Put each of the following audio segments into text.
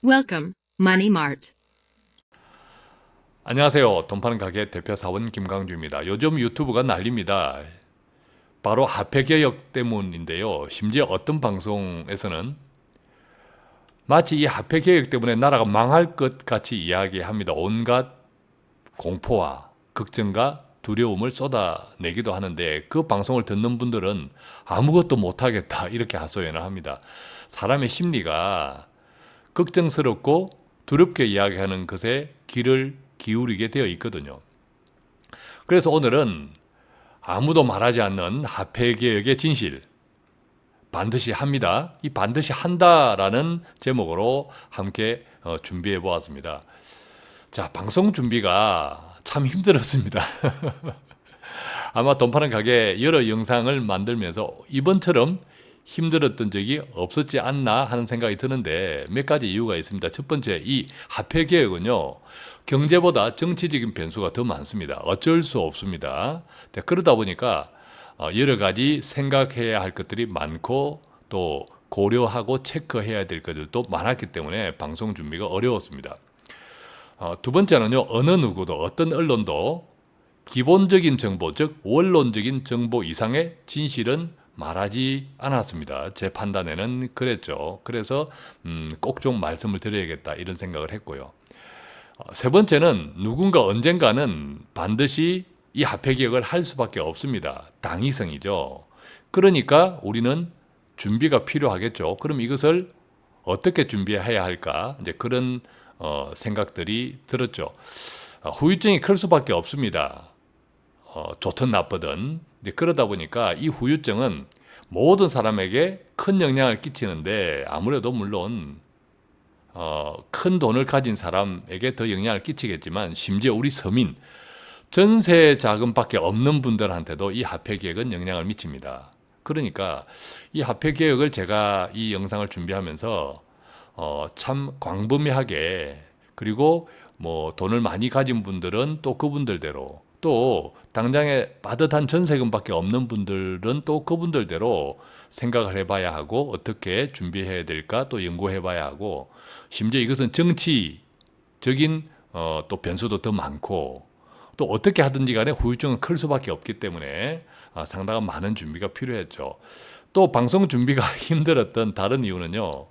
Welcome, Money Mart. 안녕하세요. 돈 파는 가게 대표 사원 김강주입니다. 요즘 유튜브가 난립니다. 바로 화폐개혁 때문인데요. 심지어 어떤 방송에서는 마치 이 화폐개혁 때문에 나라가 망할 것 같이 이야기합니다. 온갖 공포와 걱정과 두려움을 쏟아내기도 하는데 그 방송을 듣는 분들은 아무것도 못하겠다 이렇게 하소연을 합니다. 사람의 심리가 걱정스럽고 두렵게 이야기하는 것에 귀를 기울이게 되어 있거든요. 그래서 오늘은 아무도 말하지 않는 화폐개혁의 진실, 반드시 합니다. 이 반드시 한다라는 제목으로 함께 준비해 보았습니다. 자, 방송 준비가 참 힘들었습니다. 아마 돈 파는 가게 여러 영상을 만들면서 이번처럼 힘들었던 적이 없었지 않나 하는 생각이 드는데 몇 가지 이유가 있습니다. 첫 번째, 이 화폐 개혁은요, 경제보다 정치적인 변수가 더 많습니다. 어쩔 수 없습니다. 그러다 보니까 여러 가지 생각해야 할 것들이 많고 또 고려하고 체크해야 될 것들도 많았기 때문에 방송 준비가 어려웠습니다. 두 번째는요, 어느 누구도 어떤 언론도 기본적인 정보, 즉 원론적인 정보 이상의 진실은 말하지 않았습니다. 제 판단에는 그랬죠. 그래서 꼭 좀 말씀을 드려야겠다 이런 생각을 했고요. 세 번째는 누군가 언젠가는 반드시 이 화폐 개혁을 할 수밖에 없습니다. 당위성이죠. 그러니까 우리는 준비가 필요하겠죠. 그럼 이것을 어떻게 준비해야 할까? 이제 그런 생각들이 들었죠. 후유증이 클 수밖에 없습니다. 좋든 나쁘든. 그러다 보니까 이 후유증은 모든 사람에게 큰 영향을 끼치는데 아무래도 물론 큰 돈을 가진 사람에게 더 영향을 끼치겠지만 심지어 우리 서민, 전세 자금밖에 없는 분들한테도 이 화폐 개혁은 영향을 미칩니다. 그러니까 이 화폐 개혁을 제가 이 영상을 준비하면서 참 광범위하게, 그리고 뭐 돈을 많이 가진 분들은 또 그분들대로, 또 당장에 빠듯한 전세금밖에 없는 분들은 또 그분들대로 생각을 해봐야 하고 어떻게 준비해야 될까 또 연구해봐야 하고, 심지어 이것은 정치적인 또 변수도 더 많고, 또 어떻게 하든지 간에 후유증은 클 수밖에 없기 때문에 상당한 많은 준비가 필요했죠. 또 방송 준비가 힘들었던 다른 이유는요,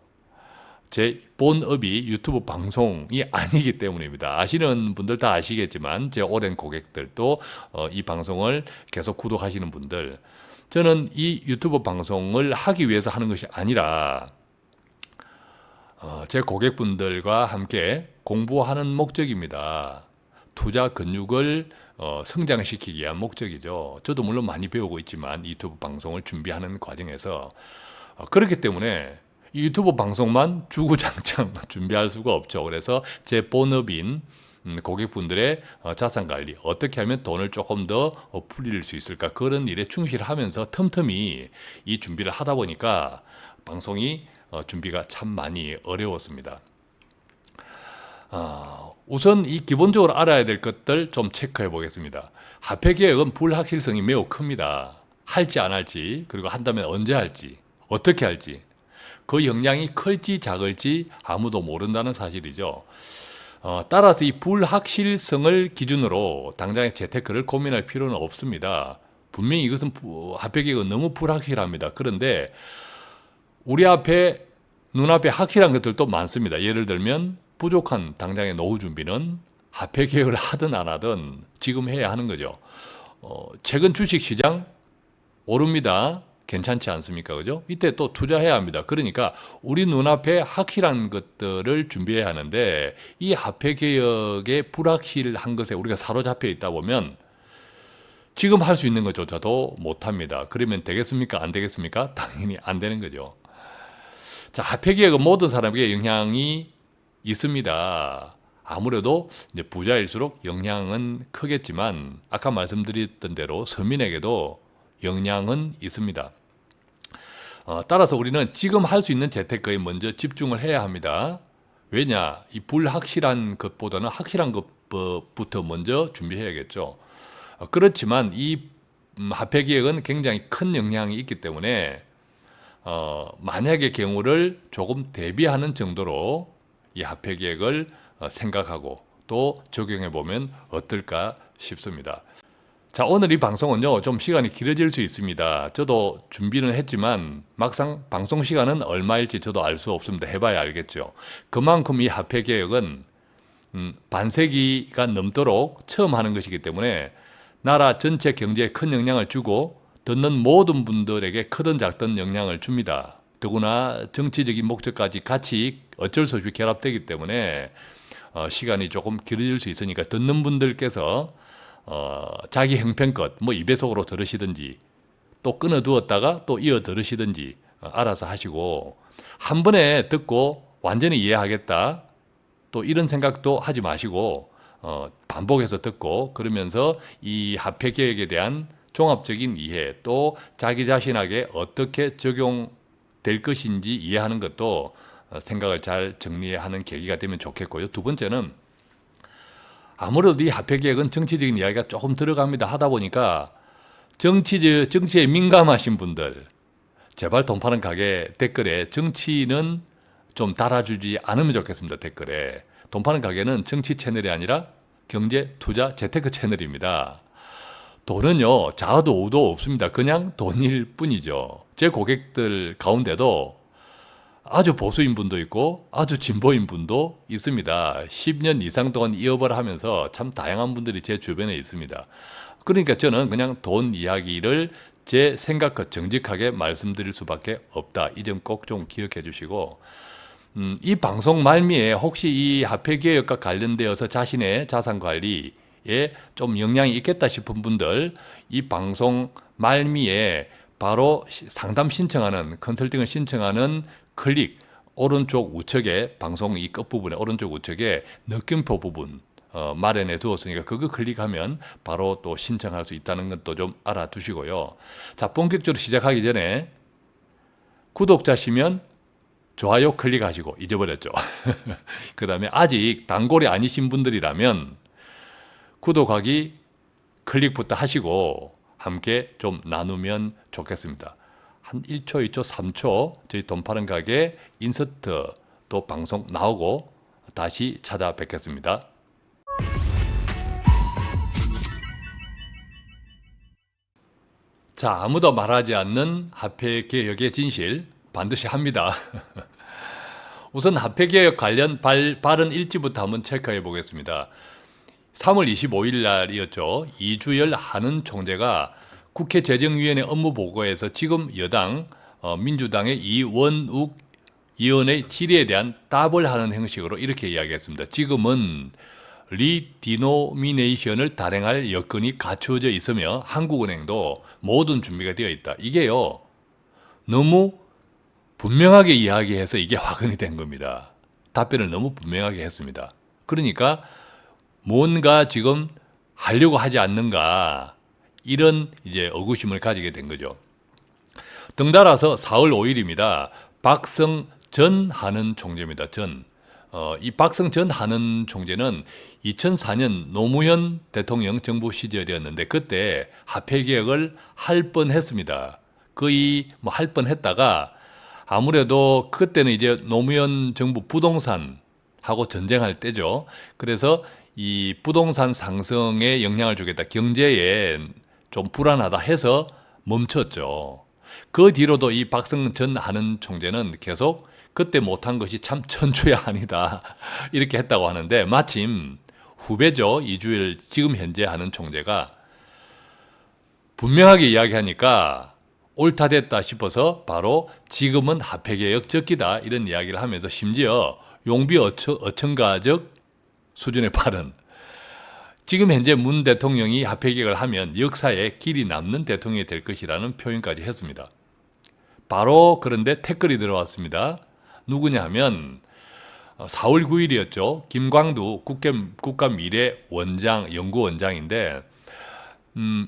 제 본업이 유튜브 방송이 아니기 때문입니다. 아시는 분들 다 아시겠지만 제 오랜 고객들도 이 방송을 계속 구독하시는 분들, 저는 이 유튜브 방송을 하기 위해서 하는 것이 아니라 제 고객분들과 함께 공부하는 목적입니다. 투자 근육을 성장시키기 위한 목적이죠. 저도 물론 많이 배우고 있지만 유튜브 방송을 준비하는 과정에서 그렇기 때문에 이 유튜브 방송만 주구장창 준비할 수가 없죠. 그래서 제 본업인 고객분들의 자산 관리, 어떻게 하면 돈을 조금 더 불릴 수 있을까, 그런 일에 충실하면서 틈틈이 이 준비를 하다 보니까 방송이 준비가 참 많이 어려웠습니다. 우선 이 기본적으로 알아야 될 것들 좀 체크해 보겠습니다. 화폐 개혁은 불확실성이 매우 큽니다. 할지 안 할지, 그리고 한다면 언제 할지, 어떻게 할지, 그 영향이 클지 작을지 아무도 모른다는 사실이죠. 따라서 이 불확실성을 기준으로 당장의 재테크를 고민할 필요는 없습니다. 분명히 이것은 화폐 개혁은 너무 불확실합니다. 그런데 우리 앞에, 눈앞에 확실한 것들도 많습니다. 예를 들면 부족한 당장의 노후 준비는 화폐 개혁을 하든 안 하든 지금 해야 하는 거죠. 최근 주식 시장 오릅니다. 괜찮지 않습니까? 그죠? 이때 또 투자해야 합니다. 그러니까 우리 눈앞에 확실한 것들을 준비해야 하는데 이 화폐 개혁의 불확실한 것에 우리가 사로잡혀 있다 보면 지금 할 수 있는 것조차도 못합니다. 그러면 되겠습니까? 안 되겠습니까? 당연히 안 되는 거죠. 자, 화폐 개혁은 모든 사람에게 영향이 있습니다. 아무래도 이제 부자일수록 영향은 크겠지만 아까 말씀드렸던 대로 서민에게도 영향은 있습니다. 따라서 우리는 지금 할 수 있는 재테크에 먼저 집중을 해야 합니다. 왜냐? 이 불확실한 것보다는 확실한 것부터 먼저 준비해야겠죠. 그렇지만 이 화폐 개혁은 굉장히 큰 영향이 있기 때문에 만약의 경우를 조금 대비하는 정도로 이 화폐 개혁을 생각하고 또 적용해 보면 어떨까 싶습니다. 자, 오늘 이 방송은요, 좀 시간이 길어질 수 있습니다. 저도 준비는 했지만 막상 방송 시간은 얼마일지 저도 알 수 없습니다. 해봐야 알겠죠. 그만큼 이 화폐 개혁은 반세기가 넘도록 처음 하는 것이기 때문에 나라 전체 경제에 큰 영향을 주고 듣는 모든 분들에게 크든 작든 영향을 줍니다. 더구나 정치적인 목적까지 같이 어쩔 수 없이 결합되기 때문에 시간이 조금 길어질 수 있으니까 듣는 분들께서 자기 형편껏 뭐 2배속으로 들으시든지 또 끊어두었다가 또 이어 들으시든지 알아서 하시고, 한 번에 듣고 완전히 이해하겠다 또 이런 생각도 하지 마시고 반복해서 듣고, 그러면서 이 화폐 개혁에 대한 종합적인 이해 또 자기 자신에게 어떻게 적용될 것인지 이해하는 것도 생각을 잘 정리하는 계기가 되면 좋겠고요. 두 번째는 아무래도 이 화폐 개혁은 정치적인 이야기가 조금 들어갑니다. 하다 보니까 정치에 민감하신 분들, 제발 돈 파는 가게 댓글에 정치는 좀 달아주지 않으면 좋겠습니다. 댓글에. 돈 파는 가게는 정치 채널이 아니라 경제, 투자, 재테크 채널입니다. 돈은요, 좌도 우도 없습니다. 그냥 돈일 뿐이죠. 제 고객들 가운데도 아주 보수인 분도 있고 아주 진보인 분도 있습니다. 10년 이상 동안 이어를 하면서 참 다양한 분들이 제 주변에 있습니다. 그러니까 저는 그냥 돈 이야기를 제 생각과 정직하게 말씀드릴 수밖에 없다. 이 점 꼭 좀 기억해 주시고, 이 방송 말미에 혹시 이 화폐 개혁과 관련되어서 자신의 자산 관리에 좀 영향이 있겠다 싶은 분들, 이 방송 말미에 바로 상담 신청하는, 컨설팅을 신청하는 클릭, 오른쪽 우측에, 방송 이 끝부분에 오른쪽 우측에 느낌표 부분 마련해 두었으니까 그거 클릭하면 바로 또 신청할 수 있다는 것도 좀 알아두시고요. 자, 본격적으로 시작하기 전에 구독자시면 좋아요 클릭하시고, 잊어버렸죠. 그 다음에 아직 단골이 아니신 분들이라면 구독하기 클릭부터 하시고 함께 좀 나누면 좋겠습니다. 한 1초, 2초, 3초 저희 돈 파는 가게 인서트 또 방송 나오고 다시 찾아뵙겠습니다. 자, 아무도 말하지 않는 화폐 개혁의 진실 반드시 합니다. 우선 화폐 개혁 관련 발언 일지부터 한번 체크해 보겠습니다. 3월 25일 날이었죠. 이주열 한은 총재가 국회 재정위원회 업무 보고에서 지금 여당 민주당의 이원욱 의원의 질의에 대한 답을 하는 형식으로 이렇게 이야기했습니다. 지금은 리디노미네이션을 단행할 여건이 갖추어져 있으며 한국은행도 모든 준비가 되어 있다. 이게요, 너무 분명하게 이야기해서 이게 확인이 된 겁니다. 답변을 너무 분명하게 했습니다. 그러니까 뭔가 지금 하려고 하지 않는가, 이런 이제 의구심을 가지게 된 거죠. 덩달아서 4월 5일입니다. 박성 전 한은 총재입니다. 이 박성 전 한은 총재는 2004년 노무현 대통령 정부 시절이었는데 그때 화폐 개혁을 할 뻔했습니다. 거의 뭐 할 뻔했다가 아무래도 그때는 이제 노무현 정부 부동산하고 전쟁할 때죠. 그래서 이 부동산 상승에 영향을 주겠다, 경제에 좀 불안하다 해서 멈췄죠. 그 뒤로도 이 박성 전 한은 총재는 계속 그때 못한 것이 참 천추의 한이다 이렇게 했다고 하는데, 마침 후배죠, 이주열 지금 현재 하는 총재가 분명하게 이야기하니까 옳다 됐다 싶어서 바로 지금은 화폐개혁 적기다 이런 이야기를 하면서 심지어 용비 어천가적 수준의 발언, 지금 현재 문 대통령이 화폐개혁을 하면 역사에 길이 남는 대통령이 될 것이라는 표현까지 했습니다. 바로 그런데 태클이 들어왔습니다. 누구냐 하면 4월 9일이었죠. 김광두 국가미래원장 연구원장인데,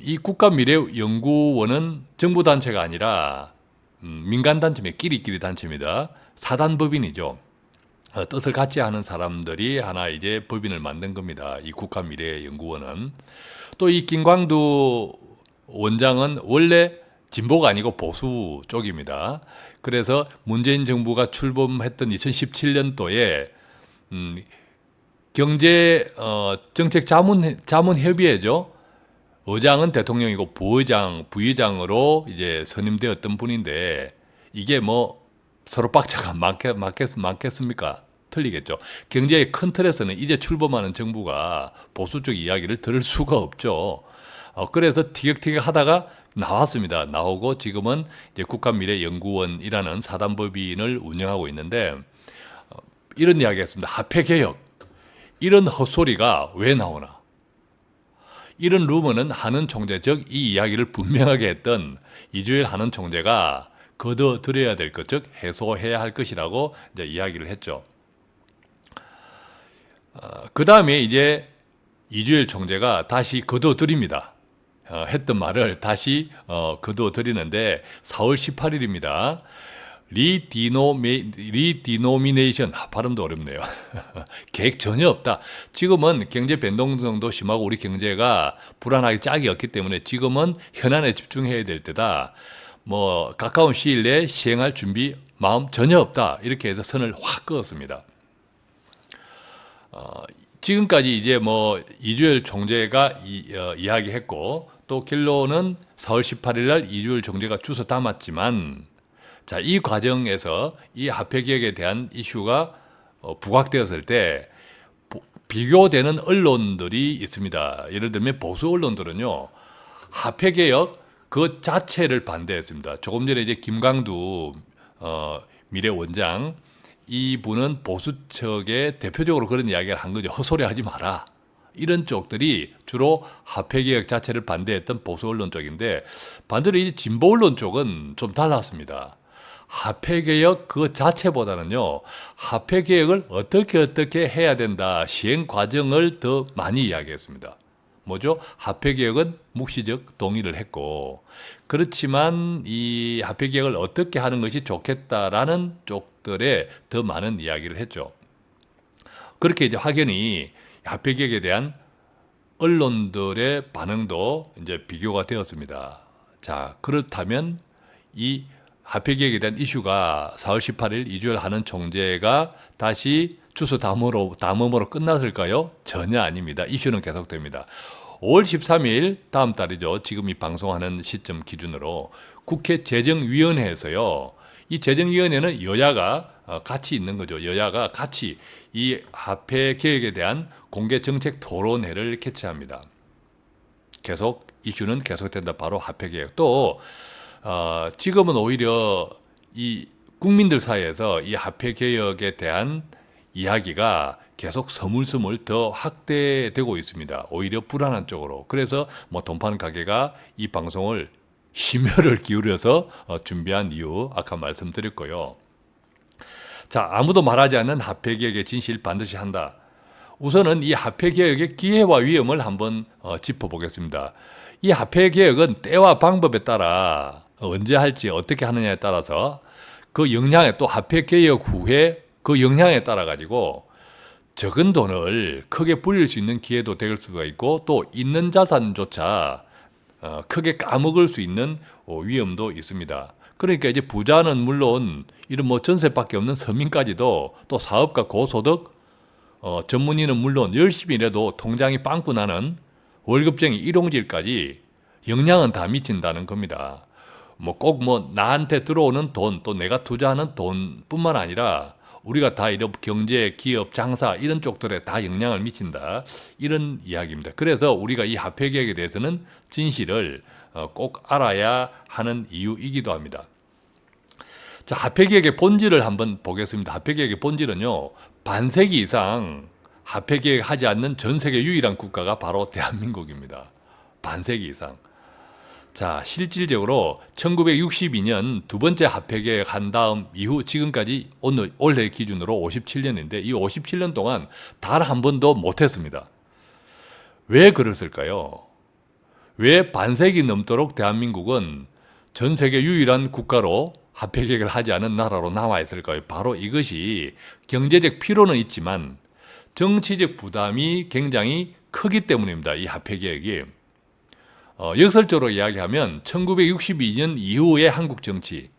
이 국가미래연구원은 정부단체가 아니라 민간단체입니다. 끼리끼리 단체입니다. 사단법인이죠. 뜻을 같이 하는 사람들이 하나 이제 법인을 만든 겁니다. 이 국가미래연구원은. 또 이 김광두 원장은 원래 진보가 아니고 보수 쪽입니다. 그래서 문재인 정부가 출범했던 2017년도에 경제 정책 자문협의회죠. 의장은 대통령이고 부의장으로 이제 선임되었던 분인데 이게 뭐 서로 빡자가 많겠습니까? 틀리겠죠. 경제의 큰 틀에서는 이제 출범하는 정부가 보수 쪽 이야기를 들을 수가 없죠. 그래서 티격태격 하다가 나왔습니다. 나오고 지금은 이제 국가미래연구원이라는 사단법인을 운영하고 있는데 이런 이야기했습니다. 화폐개혁. 이런 헛소리가 왜 나오나? 이런 루머는 한은 총재, 즉 이 이야기를 분명하게 했던 이주일 한은 총재가 걷어들여야 될 것, 즉 해소해야 할 것이라고 이제 이야기를 했죠. 그 다음에 이제 이주일 총재가 다시 거둬들입니다. 했던 말을 다시 거둬들이는데 4월 18일입니다. 리디노미네이션, 발음도 어렵네요. 계획 전혀 없다. 지금은 경제 변동성도 심하고 우리 경제가 불안하게 짝이 없기 때문에 지금은 현안에 집중해야 될 때다. 뭐 가까운 시일 내에 시행할 준비 마음 전혀 없다. 이렇게 해서 선을 확 그었습니다. 지금까지 이제 뭐 이주일 총재가 이야기했고 또 결론은 4월 18일 날 이주일 총재가 주워 담았지만 자, 이 과정에서 이 화폐개혁에 대한 이슈가 부각되었을 때 비교되는 언론들이 있습니다. 예를 들면 보수 언론들은요, 화폐개혁 그 자체를 반대했습니다. 조금 전에 이제 김광두 미래원장 이분은 보수 측에 대표적으로 그런 이야기를 한 거죠. 헛소리 하지 마라. 이런 쪽들이 주로 화폐개혁 자체를 반대했던 보수 언론 쪽인데 반대로 이 진보 언론 쪽은 좀 달랐습니다. 화폐개혁 그 자체보다는요, 화폐개혁을 어떻게 해야 된다, 시행 과정을 더 많이 이야기했습니다. 뭐죠? 화폐개혁은 묵시적 동의를 했고, 그렇지만 이 화폐개혁을 어떻게 하는 것이 좋겠다라는 쪽들에 더 많은 이야기를 했죠. 그렇게 이제 확연히 화폐개혁에 대한 언론들의 반응도 이제 비교가 되었습니다. 자, 그렇다면 이 화폐개혁에 대한 이슈가 4월 18일 이주일 한은 총재가 다시 주소 담음으로 끝났을까요? 전혀 아닙니다. 이슈는 계속됩니다. 5월 13일 다음 달이죠. 지금 이 방송하는 시점 기준으로 국회 재정위원회에서요. 이 재정위원회는 여야가 같이 있는 거죠. 여야가 같이 이 화폐개혁에 대한 공개정책 토론회를 개최합니다. 계속 이슈는 계속된다. 바로 화폐개혁. 또 지금은 오히려 이 국민들 사이에서 이 화폐개혁에 대한 이야기가 계속 스물스물 더 확대되고 있습니다. 오히려 불안한 쪽으로. 그래서 뭐 돈파는 가게가 이 방송을 심혈을 기울여서 준비한 이유 아까 말씀드렸고요. 자, 아무도 말하지 않는 화폐개혁의 진실 반드시 한다. 우선은 이 화폐개혁의 기회와 위험을 한번 짚어보겠습니다. 이 화폐개혁은 때와 방법에 따라 언제 할지 어떻게 하느냐에 따라서 그 영향에 또 화폐개혁 후에 그 영향에 따라 가지고 적은 돈을 크게 불릴 수 있는 기회도 될 수가 있고 또 있는 자산조차 크게 까먹을 수 있는 위험도 있습니다. 그러니까 이제 부자는 물론 이런 뭐 전세밖에 없는 서민까지도 또 사업가 고소득 전문인은 물론 열심히 일해도 통장이 빵꾸 나는 월급쟁이 일용직까지 영향은 다 미친다는 겁니다. 뭐 꼭 뭐 나한테 들어오는 돈 또 내가 투자하는 돈뿐만 아니라 우리가 다 이런 경제, 기업, 장사 이런 쪽들에 다 영향을 미친다. 이런 이야기입니다. 그래서 우리가 이 화폐개혁에 대해서는 진실을 꼭 알아야 하는 이유이기도 합니다. 자, 화폐개혁의 본질을 한번 보겠습니다. 화폐개혁의 본질은요, 반세기 이상 화폐개혁 하지 않는 전 세계 유일한 국가가 바로 대한민국입니다. 반세기 이상. 자, 실질적으로 1962년 두 번째 화폐개혁 한 다음 이후 지금까지 올해 기준으로 57년인데 이 57년 동안 단 한 번도 못했습니다. 왜 그랬을까요? 왜 반세기 넘도록 대한민국은 전 세계 유일한 국가로 화폐개혁을 하지 않은 나라로 남아있을까요? 바로 이것이 경제적 필요는 있지만 정치적 부담이 굉장히 크기 때문입니다. 이 화폐개혁이. 역설적으로 이야기하면 1962년 이후의 한국 정치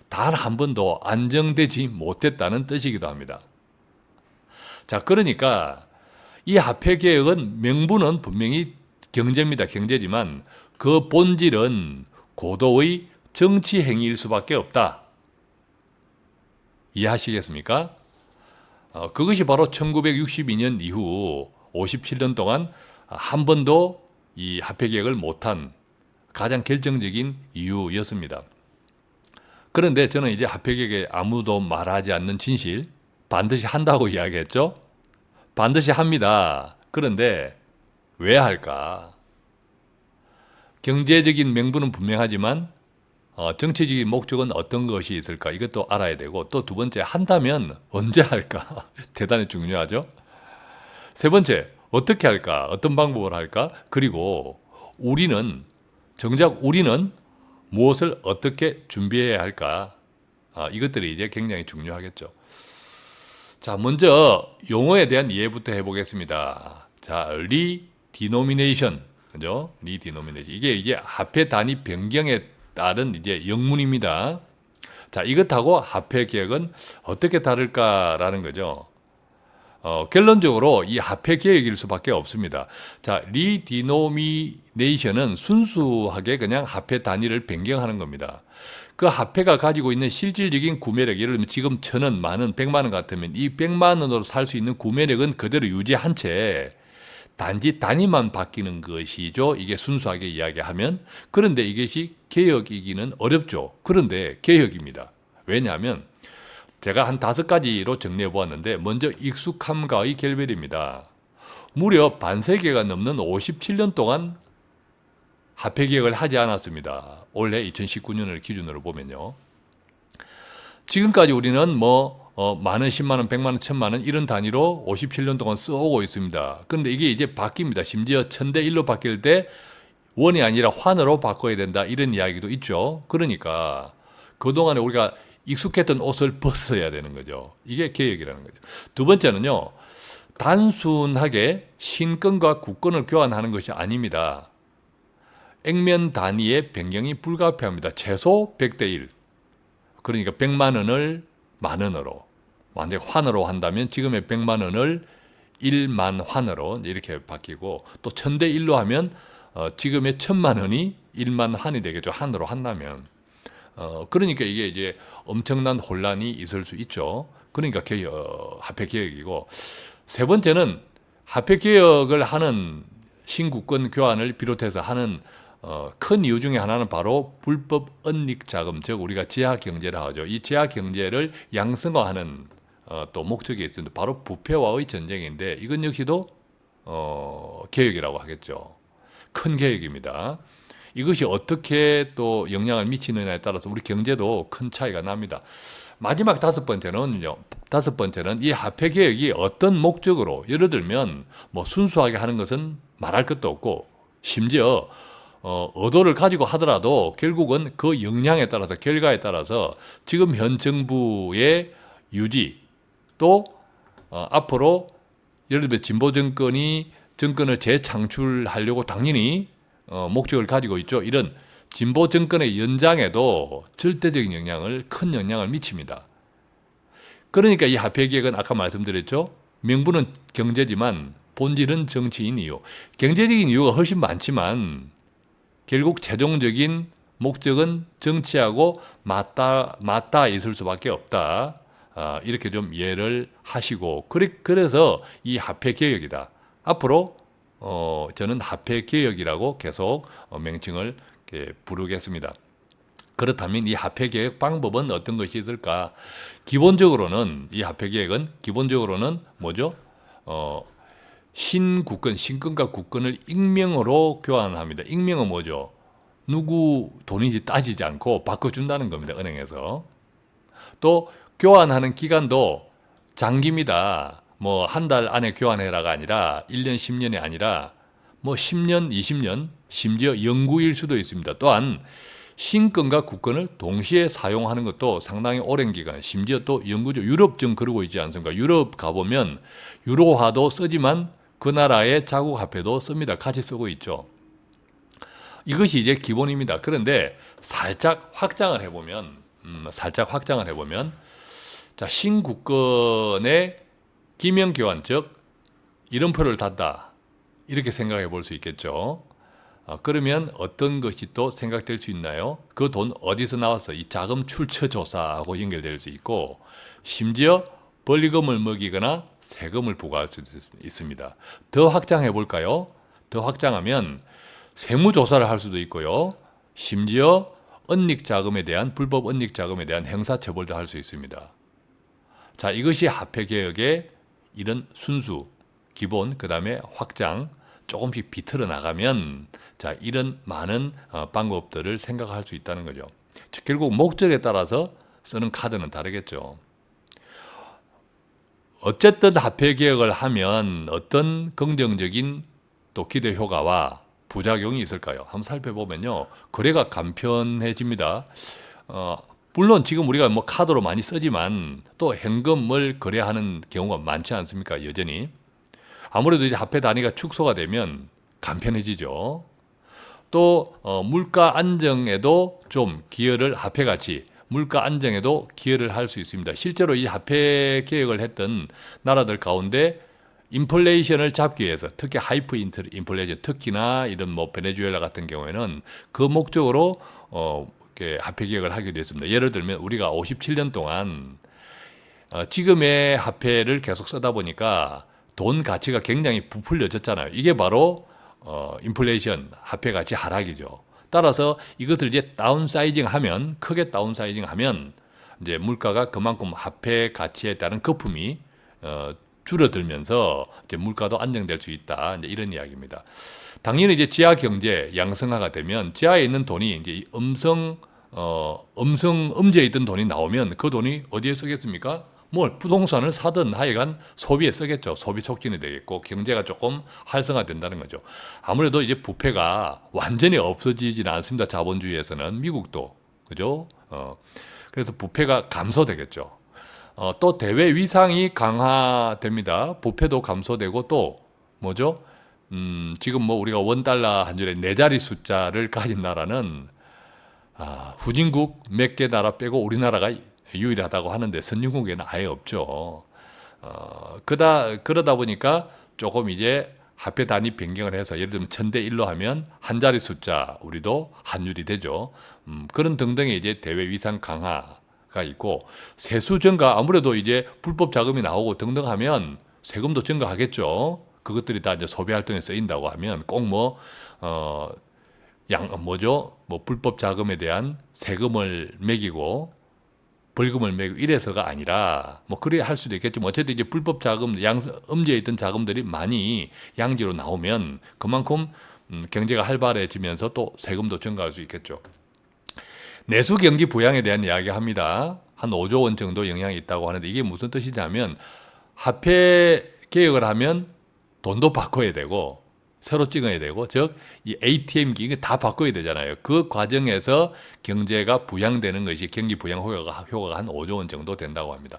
단 한 번도 안정되지 못했다는 뜻이기도 합니다. 자, 그러니까 이 화폐개혁은 명분은 분명히 경제입니다. 경제지만 그 본질은 고도의 정치 행위일 수밖에 없다. 이해하시겠습니까? 그것이 바로 1962년 이후 57년 동안 한 번도 이 화폐개혁을 못한 가장 결정적인 이유였습니다. 그런데 저는 이제 화폐개혁에 아무도 말하지 않는 진실, 반드시 한다고 이야기했죠. 반드시 합니다. 그런데 왜 할까? 경제적인 명분은 분명하지만 정치적인 목적은 어떤 것이 있을까? 이것도 알아야 되고, 또 두 번째, 한다면 언제 할까? 대단히 중요하죠. 세 번째, 어떻게 할까? 어떤 방법을 할까? 그리고 정작 우리는 무엇을 어떻게 준비해야 할까? 이것들이 이제 굉장히 중요하겠죠. 자, 먼저 용어에 대한 이해부터 해보겠습니다. 자, 리디노미네이션, 그죠? 리디노미네이션. 이게 화폐 단위 변경에 따른 이제 영문입니다. 자, 이것하고 화폐 개혁은 어떻게 다를까라는 거죠. 결론적으로 이 화폐 개혁일 수밖에 없습니다. 자, 리디노미네이션은 순수하게 그냥 화폐 단위를 변경하는 겁니다. 그 화폐가 가지고 있는 실질적인 구매력, 예를 들면 지금 1,000원, 만원, 100만 원 같으면 이 100만 원으로 살 수 있는 구매력은 그대로 유지한 채 단지 단위만 바뀌는 것이죠. 이게 순수하게 이야기하면. 그런데 이것이 개혁이기는 어렵죠. 그런데 개혁입니다. 왜냐하면 제가 한 5가지로 정리해 보았는데, 먼저 익숙함과의 결별입니다. 무려 반세기가 넘는 57년 동안 화폐 개혁을 하지 않았습니다. 올해 2019년을 기준으로 보면요. 지금까지 우리는 만원, 10만원, 100만원, 1000만원 이런 단위로 57년 동안 써오고 있습니다. 그런데 이게 이제 바뀝니다. 심지어 1000대1로 바뀔 때 원이 아니라 환으로 바꿔야 된다, 이런 이야기도 있죠. 그러니까 그동안에 우리가 익숙했던 옷을 벗어야 되는 거죠. 이게 개혁이라는 거죠. 두 번째는요, 단순하게 신권과 국권을 교환하는 것이 아닙니다. 액면 단위의 변경이 불가피합니다. 최소 100대1. 그러니까 100만 원을 만 원으로, 만약 환으로 한다면 지금의 100만 원을 1만 환으로 이렇게 바뀌고, 또 1000대1로 하면 지금의 1000만 원이 1만 환이 되겠죠. 한으로 한다면. 그러니까 이게 이제 엄청난 혼란이 있을 수 있죠. 그러니까 화폐 개혁이고, 세 번째는 화폐 개혁을 하는 신국권 교환을 비롯해서 하는 큰 이유 중에 하나는 바로 불법 은닉 자금, 즉 우리가 지하 경제라 하죠. 이 지하 경제를 양성화하는 또 목적이 있습니다. 바로 부패와의 전쟁인데, 이건 역시도 개혁이라고 하겠죠. 큰 개혁입니다. 이것이 어떻게 또 영향을 미치느냐에 따라서 우리 경제도 큰 차이가 납니다. 마지막 5번째는 이 화폐 개혁이 어떤 목적으로, 예를 들면 순수하게 하는 것은 말할 것도 없고, 심지어 의도를 가지고 하더라도 결국은 그 역량에 따라서, 결과에 따라서 지금 현 정부의 유지, 또 앞으로 예를 들면 진보 정권을 재창출하려고 당연히 목적을 가지고 있죠. 이런 진보 정권의 연장에도 절대적인 큰 영향을 미칩니다. 그러니까 이 화폐 개혁은 아까 말씀드렸죠. 명분은 경제지만 본질은 정치인 이유. 경제적인 이유가 훨씬 많지만 결국 최종적인 목적은 정치하고 맞닿아 있을 수밖에 없다. 이렇게 좀 이해를 하시고, 그래서 이 화폐 개혁이다. 앞으로 저는 화폐 개혁이라고 계속 명칭을 부르겠습니다. 그렇다면 이 화폐 개혁 방법은 어떤 것이 있을까? 기본적으로는 이 화폐 개혁은 뭐죠? 신권과 국권을 익명으로 교환합니다. 익명은 뭐죠? 누구 돈인지 따지지 않고 바꿔준다는 겁니다. 은행에서. 또 교환하는 기간도 장기입니다. 한 달 안에 교환해라가 아니라 1년, 10년이 아니라 10년, 20년, 심지어 영구일 수도 있습니다. 또한 신권과 국권을 동시에 사용하는 것도 상당히 오랜 기간, 심지어 또 영구죠. 유럽 좀 그러고 있지 않습니까? 유럽 가보면 유로화도 쓰지만 그 나라의 자국 화폐도 씁니다. 같이 쓰고 있죠. 이것이 이제 기본입니다. 그런데 살짝 확장을 해보면, 자, 신국권의 기명 교환, 즉 이름표를 닫다, 이렇게 생각해 볼 수 있겠죠. 그러면 어떤 것이 또 생각될 수 있나요? 그 돈 어디서 나왔어? 이 자금 출처 조사하고 연결될 수 있고, 심지어 벌금을 먹이거나 세금을 부과할 수도 있습니다. 더 확장해 볼까요? 더 확장하면 세무조사를 할 수도 있고요. 심지어 은닉자금에 대한, 불법 은닉자금에 대한 형사처벌도 할 수 있습니다. 자, 이것이 화폐개혁의 이런 순수, 기본, 그 다음에 확장, 조금씩 비틀어 나가면, 자, 이런 많은 방법들을 생각할 수 있다는 거죠. 즉, 결국 목적에 따라서 쓰는 카드는 다르겠죠. 어쨌든 화폐개혁을 하면 어떤 긍정적인 또 기대 효과와 부작용이 있을까요? 한번 살펴보면요. 거래가 간편해집니다. 물론 지금 우리가 뭐 카드로 많이 쓰지만 또 현금을 거래하는 경우가 많지 않습니까? 여전히. 아무래도 이제 화폐 단위가 축소가 되면 간편해지죠. 또 물가 안정에도 좀 기여를, 화폐 가치, 물가 안정에도 기여를 할 수 있습니다. 실제로 이 화폐 개혁을 했던 나라들 가운데 인플레이션을 잡기 위해서, 특히 하이퍼 인플레이션, 특히나 이런 뭐 베네수엘라 같은 경우에는 그 목적으로 화폐 개혁을 하게 됐습니다. 예를 들면 우리가 57년 동안 지금의 화폐를 계속 쓰다 보니까 돈 가치가 굉장히 부풀려졌잖아요. 이게 바로 인플레이션, 화폐 가치 하락이죠. 따라서 이것을 이제 다운사이징하면, 크게 다운사이징하면 이제 물가가 그만큼 화폐 가치에 따른 거품이 줄어들면서 이제 물가도 안정될 수 있다. 이제 이런 이야기입니다. 당연히 이제 지하 경제 양성화가 되면 지하에 있는 돈이 이제 음지에 있던 돈이 나오면 그 돈이 어디에 쓰겠습니까? 뭘 부동산을 사든 하여간 소비에 쓰겠죠. 소비 촉진이 되겠고 경제가 조금 활성화된다는 거죠. 아무래도 이제 부패가 완전히 없어지지는 않습니다. 자본주의에서는. 미국도 그죠? 그래서 부패가 감소되겠죠. 또 대외 위상이 강화됩니다. 부패도 감소되고 또 뭐죠? 지금 뭐 우리가 원달러 한 줄에 4자리 숫자를 가진 나라는 후진국 몇 개 나라 빼고 우리나라가 유일하다고 하는데 선진국에는 아예 없죠. 그러다 보니까 조금 이제 화폐 단위 변경을 해서 예를 들면 1000대 1로 하면 한 자리 숫자 우리도 환율이 되죠. 그런 등등의 이제 대외 위상 강화가 있고 세수 증가, 아무래도 이제 불법 자금이 나오고 등등 하면 세금도 증가하겠죠. 그것들이 다 이제 소비 활동에 쓰인다고 하면 꼭 불법 자금에 대한 세금을 매기고 벌금을 매기고 이래서가 아니라 그래야 할 수도 있겠지만 어쨌든 이제 불법 자금, 음지에 있던 자금들이 많이 양지로 나오면 그만큼 경제가 활발해지면서 또 세금도 증가할 수 있겠죠. 내수 경기 부양에 대한 이야기합니다. 한 5조 원 정도 영향이 있다고 하는데 이게 무슨 뜻이냐면 화폐 개혁을 하면 돈도 바꿔야 되고 새로 찍어야 되고, 즉 이 ATM기 이거 다 바꿔야 되잖아요. 그 과정에서 경제가 부양되는 것이 경기 부양 효과가 한 5조 원 정도 된다고 합니다.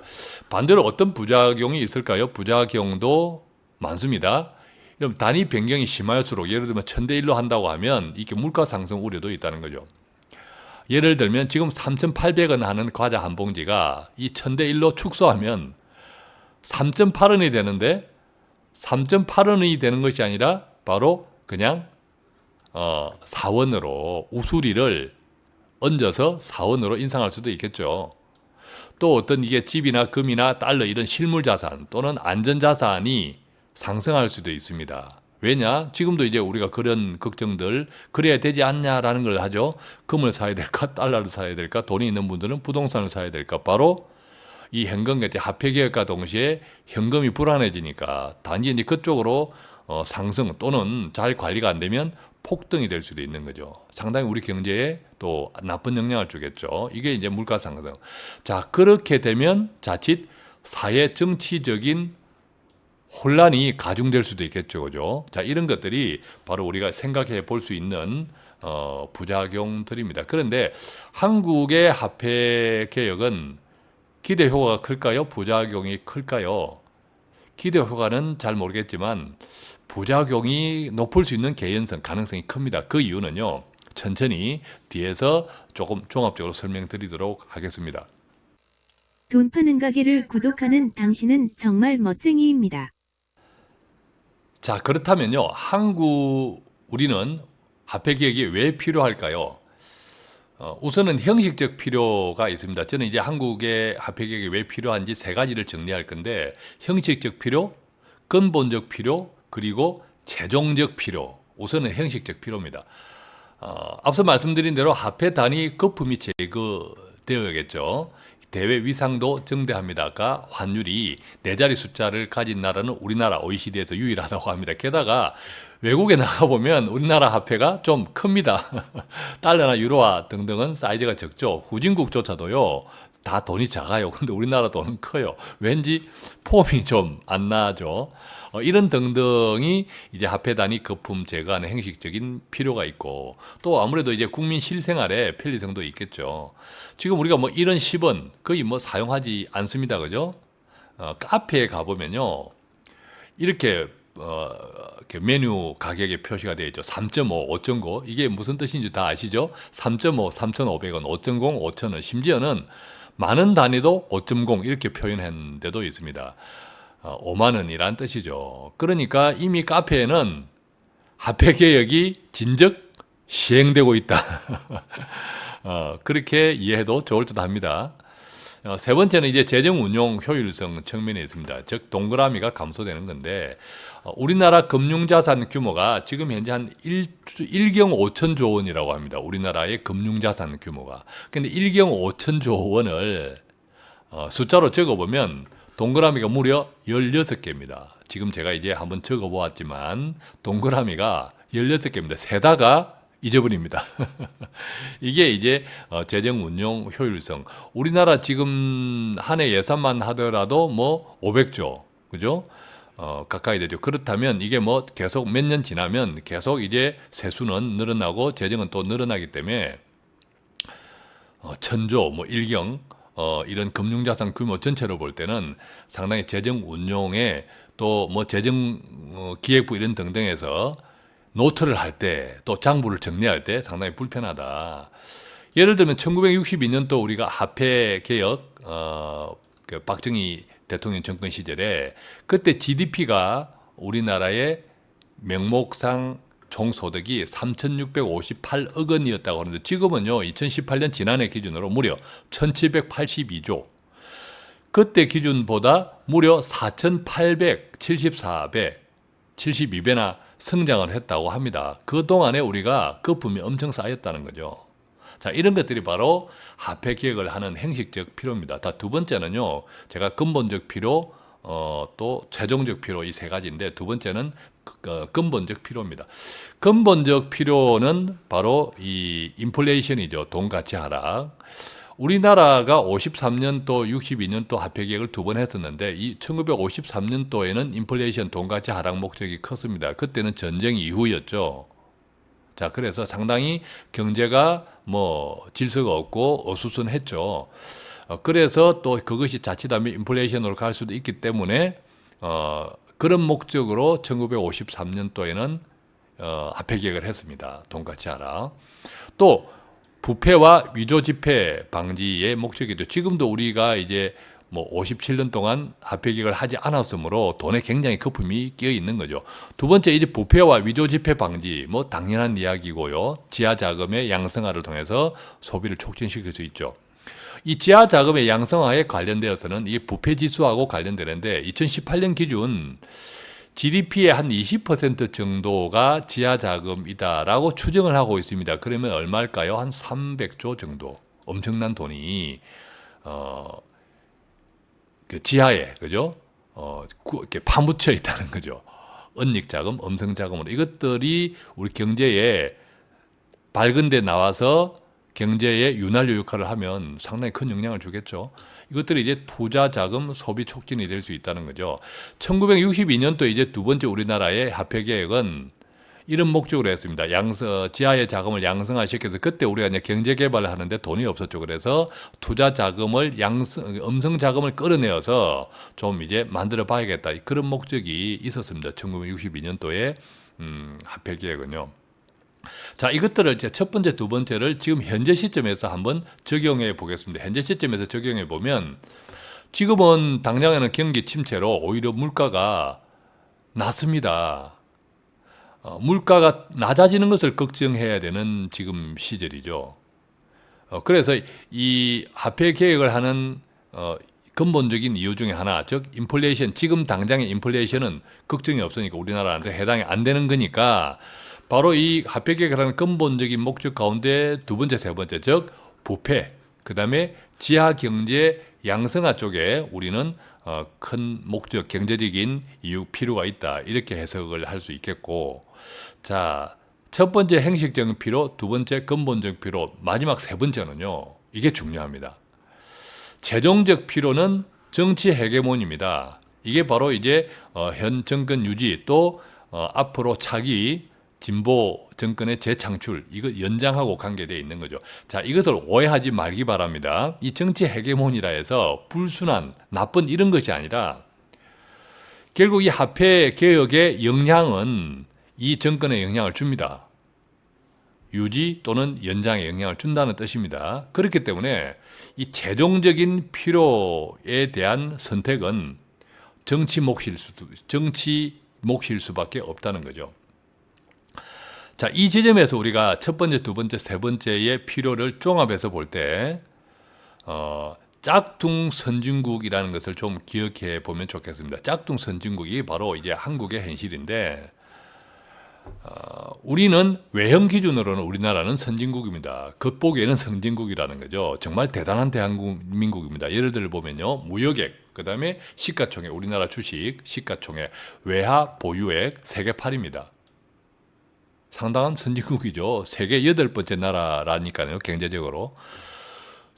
반대로 어떤 부작용이 있을까요? 부작용도 많습니다. 그럼 단위 변경이 심할수록 예를 들면 1000대 1로 한다고 하면 이게 물가 상승 우려도 있다는 거죠. 예를 들면 지금 3,800원 하는 과자 한 봉지가 이 1000대 1로 축소하면 3.8원이 되는데 3.8원이 되는 것이 아니라 바로 그냥 4원으로 우수리를 얹어서 4원으로 인상할 수도 있겠죠. 또 어떤 이게 집이나 금이나 달러 이런 실물자산 또는 안전자산이 상승할 수도 있습니다. 왜냐? 지금도 이제 우리가 그런 걱정들, 그래야 되지 않냐라는 걸 하죠. 금을 사야 될까? 달러를 사야 될까? 돈이 있는 분들은 부동산을 사야 될까? 바로 이 현금 같은 화폐 개혁과 동시에 현금이 불안해지니까 단지 이제 그쪽으로 상승 또는 잘 관리가 안 되면 폭등이 될 수도 있는 거죠. 상당히 우리 경제에 또 나쁜 영향을 주겠죠. 이게 이제 물가 상승. 자, 그렇게 되면 자칫 사회 정치적인 혼란이 가중될 수도 있겠죠. 그죠? 자, 이런 것들이 바로 우리가 생각해 볼 수 있는 부작용들입니다. 그런데 한국의 화폐 개혁은 기대 효과가 클까요? 부작용이 클까요? 기대 효과는 잘 모르겠지만 부작용이 높을 수 있는 개연성, 가능성이 큽니다. 그 이유는요. 천천히 뒤에서 조금 종합적으로 설명드리도록 하겠습니다. 돈 파는 가게를 구독하는 당신은 정말 멋쟁이입니다. 자, 그렇다면요. 우리는 화폐개혁이 왜 필요할까요? 우선은 형식적 필요가 있습니다. 저는 이제 한국의 화폐개혁이 왜 필요한지 세 가지를 정리할 건데, 형식적 필요, 근본적 필요, 그리고 최종적 필요. 우선은 형식적 필요입니다. 앞서 말씀드린 대로 화폐 단위 거품이 제거되어야겠죠. 대외 위상도 정대합니다. 아까 환율이 네 자리 숫자를 가진 나라는 우리나라 OECD에서 유일하다고 합니다. 게다가 외국에 나가보면 우리나라 화폐가 좀 큽니다. 달러나 유로화 등등은 사이즈가 적죠. 후진국조차도요, 다 돈이 작아요. 근데 우리나라 돈은 커요. 왠지 폼이 좀 안 나죠. 이런 등등이 이제 화폐 단위 거품 제거하는 형식적인 필요가 있고, 또 아무래도 이제 국민 실생활에 편리성도 있겠죠. 지금 우리가 뭐 이런 10원 거의 뭐 사용하지 않습니다. 그죠? 카페에 가보면요, 이렇게 이렇게 메뉴 가격에 표시가 되어 있죠. 3.5, 5.9. 이게 무슨 뜻인지 다 아시죠? 3.5, 3,500원, 5.0, 5,000원. 심지어는 많은 단위도 5.0 이렇게 표현한 데도 있습니다. 5만 원이란 뜻이죠. 그러니까 이미 카페에는 화폐 개혁이 진즉 시행되고 있다. 그렇게 이해해도 좋을 듯 합니다. 세 번째는 이제 재정 운용 효율성 측면에 있습니다. 즉 동그라미가 감소되는 건데, 우리나라 금융자산 규모가 지금 현재 한 1경 5천조 원이라고 합니다. 우리나라의 금융자산 규모가. 근데 1경 5천조 원을 숫자로 적어보면 동그라미가 무려 16개입니다. 지금 제가 이제 한번 적어보았지만 동그라미가 16개입니다. 세다가 잊어버립니다. 이게 이제 재정 운용 효율성. 우리나라 지금 한 해 예산만 하더라도 뭐 500조, 그죠? 가까이 되죠. 그렇다면 이게 뭐 계속 몇 년 지나면 계속 이제 세수는 늘어나고 재정은 또 늘어나기 때문에 1000조, 뭐 1경 이런 금융자산 규모 전체로 볼 때는 상당히 재정 운용에 또 뭐 재정 기획부 이런 등등에서 노트를 할 때 또 장부를 정리할 때 상당히 불편하다. 예를 들면 1962년도 우리가 화폐 개혁 그 박정희 대통령 정권 시절에 그때 GDP가 우리나라의 명목상 총소득이 3,658억 원이었다고 하는데, 지금은요 2018년 지난해 기준으로 무려 1,782조. 그때 기준보다 무려 4,874배, 72배나 성장을 했다고 합니다. 그동안에 우리가 거품이 엄청 쌓였다는 거죠. 자, 이런 것들이 바로 화폐 개혁을 하는 형식적 필요입니다. 두 번째는요, 제가 근본적 필요, 또 최종적 필요 이 세 가지인데, 두 번째는 근본적 필요입니다. 근본적 필요는 바로 이 인플레이션이죠. 돈 가치 하락. 우리나라가 53년도, 62년도 화폐 개혁을 두 번 했었는데, 이 1953년도에는 인플레이션 돈 가치 하락 목적이 컸습니다. 그때는 전쟁 이후였죠. 자, 그래서 상당히 경제가 뭐 질서가 없고 어수선했죠. 그래서 또 그것이 자칫하면 인플레이션으로 갈 수도 있기 때문에 그런 목적으로 1953년도에는 화폐 개혁을 했습니다. 돈 가치 하락. 또 부패와 위조 지폐 방지의 목적이죠. 지금도 우리가 이제 뭐 57년 동안 화폐 개혁을 하지 않았으므로 돈에 굉장히 거품이 끼어 있는 거죠. 두 번째, 이제 부패와 위조 지폐 방지, 뭐 당연한 이야기고요. 지하 자금의 양성화를 통해서 소비를 촉진시킬 수 있죠. 이 지하 자금의 양성화에 관련되어서는 이 부패 지수하고 관련되는데, 2018년 기준 GDP의 한 20% 정도가 지하 자금이다라고 추정을 하고 있습니다. 그러면 얼마일까요? 한 300조 정도. 엄청난 돈이 그 지하에, 그죠? 이렇게 파묻혀 있다는 거죠. 은닉 자금, 음성 자금으로. 이것들이 우리 경제에 밝은 데 나와서 경제에 윤활유 역할을 하면 상당히 큰 영향을 주겠죠. 이것들이 이제 투자 자금 소비 촉진이 될 수 있다는 거죠. 1962년도 이제 두 번째 우리나라의 화폐 개혁은 이런 목적으로 했습니다. 지하의 자금을 양성화시켜서, 그때 우리가 이제 경제 개발을 하는데 돈이 없었죠. 그래서 투자 자금을 음성 자금을 끌어내어서 좀 이제 만들어 봐야겠다. 그런 목적이 있었습니다. 1962년도에 화폐 개혁은요. 자, 이것들을 이제 첫 번째, 두 번째를 지금 현재 시점에서 한번 적용해 보겠습니다. 현재 시점에서 적용해 보면 지금은 당장에는 경기 침체로 오히려 물가가 낮습니다. 물가가 낮아지는 것을 걱정해야 되는 지금 시절이죠. 그래서 이 화폐 개혁을 하는 근본적인 이유 중에 하나, 즉 인플레이션, 지금 당장의 인플레이션은 걱정이 없으니까 우리나라한테 해당이 안 되는 거니까 바로 이 화폐 개혁을 하는 근본적인 목적 가운데 두 번째, 세 번째, 즉 부패, 그 다음에 지하 경제 양성화 쪽에 우리는 큰 목적, 경제적인 이유 필요가 있다, 이렇게 해석을 할 수 있겠고, 자, 첫 번째 행식적인 필요, 두 번째 근본적 필요, 마지막 세 번째는요, 이게 중요합니다. 최종적 필요는 정치 헤게몬입니다. 이게 바로 이제 현 정권 유지, 또 앞으로 차기 진보 정권의 재창출, 이거 연장하고 관계되어 있는 거죠. 자, 이것을 오해하지 말기 바랍니다. 이 정치 헤게몬이라 해서 불순한, 나쁜 이런 것이 아니라 결국 이 화폐 개혁의 영향은 이 정권에 영향을 줍니다. 유지 또는 연장에 영향을 준다는 뜻입니다. 그렇기 때문에 이 최종적인 필요에 대한 선택은 정치 몫일 수밖에 없다는 거죠. 자, 이 지점에서 우리가 첫 번째, 두 번째, 세 번째의 필요를 종합해서 볼 때 짝퉁 선진국이라는 것을 좀 기억해 보면 좋겠습니다. 짝퉁 선진국이 바로 이제 한국의 현실인데, 우리는 외형 기준으로는 우리나라는 선진국입니다. 겉보기에는 선진국이라는 거죠. 정말 대단한 대한민국입니다. 예를 들어 보면요, 무역액, 그 다음에 시가총액, 우리나라 주식 시가총액, 외화 보유액 세계 8입니다. 상당한 선진국이죠. 세계 8번째 나라라니까요, 경제적으로.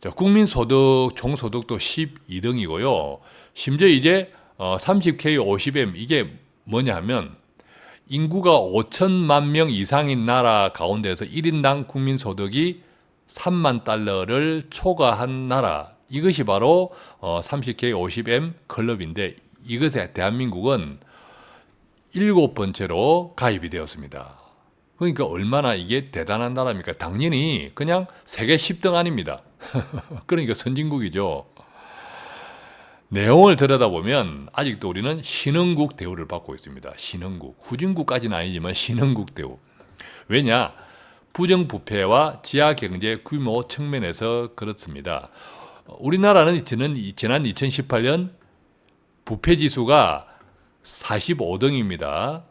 자, 국민소득, 총소득도 12등이고요. 심지어 이제 30K 50M, 이게 뭐냐 하면 인구가 5천만 명 이상인 나라 가운데서 1인당 국민소득이 3만 달러를 초과한 나라, 이것이 바로 30K 50M 클럽인데, 이것에 대한민국은 7번째로 가입이 되었습니다. 그러니까 얼마나 이게 대단한 나라입니까? 당연히 그냥 세계 10등 아닙니다. 그러니까 선진국이죠. 내용을 들여다보면 아직도 우리는 신흥국 대우를 받고 있습니다. 신흥국. 후진국까지는 아니지만 신흥국 대우. 왜냐? 부정부패와 지하경제 규모 측면에서 그렇습니다. 우리나라는 지난 2018년 부패지수가 45등입니다.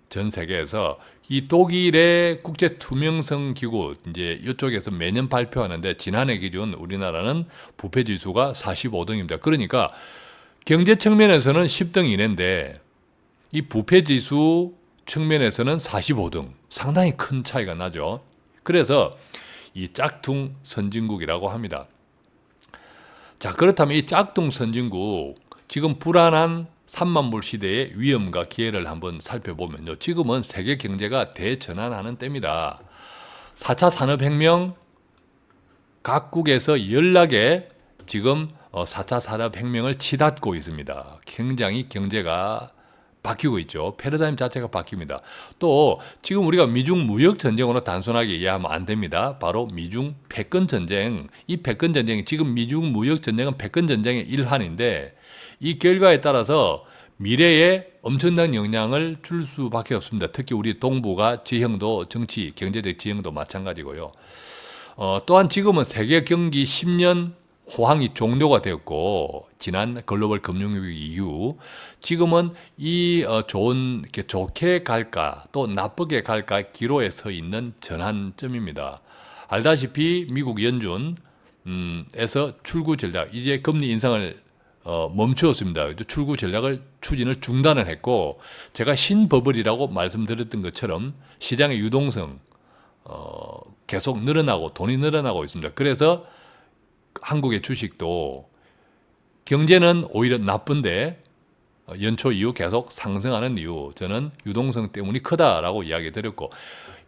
전 세계에서. 이 독일의 국제투명성기구, 이제 이쪽에서 매년 발표하는데, 지난해 기준 우리나라는 부패지수가 45등입니다. 그러니까 경제 측면에서는 10등 이내인데 이 부패지수 측면에서는 45등, 상당히 큰 차이가 나죠. 그래서 이 짝퉁 선진국이라고 합니다. 자, 그렇다면 이 짝퉁 선진국, 지금 불안한 3만 불 시대의 위험과 기회를 한번 살펴보면요, 지금은 세계 경제가 대전환하는 때입니다. 4차 산업혁명, 각국에서 연락에 지금 4차 산업혁명을 치닫고 있습니다. 굉장히 경제가 바뀌고 있죠. 패러다임 자체가 바뀝니다. 또 지금 우리가 미중 무역 전쟁으로 단순하게 이해하면 안 됩니다. 바로 미중 패권 전쟁, 이 패권 전쟁이, 지금 미중 무역 전쟁은 패권 전쟁의 일환인데, 이 결과에 따라서 미래에 엄청난 영향을 줄 수밖에 없습니다. 특히 우리 동북아 지형도, 정치, 경제적 지형도 마찬가지고요. 또한 지금은 세계 경기 10년 호황이 종료가 되었고, 지난 글로벌 금융위기 이후 지금은 이 좋게 갈까 또 나쁘게 갈까 기로에 서 있는 전환점입니다. 알다시피 미국 연준에서 출구 전략, 이제 금리 인상을 멈추었습니다. 출구 전략을 추진을 중단을 했고, 제가 신버블이라고 말씀드렸던 것처럼 시장의 유동성 계속 늘어나고 돈이 늘어나고 있습니다. 그래서 한국의 주식도 경제는 오히려 나쁜데 연초 이후 계속 상승하는 이유, 저는 유동성 때문이 크다라고 이야기 드렸고,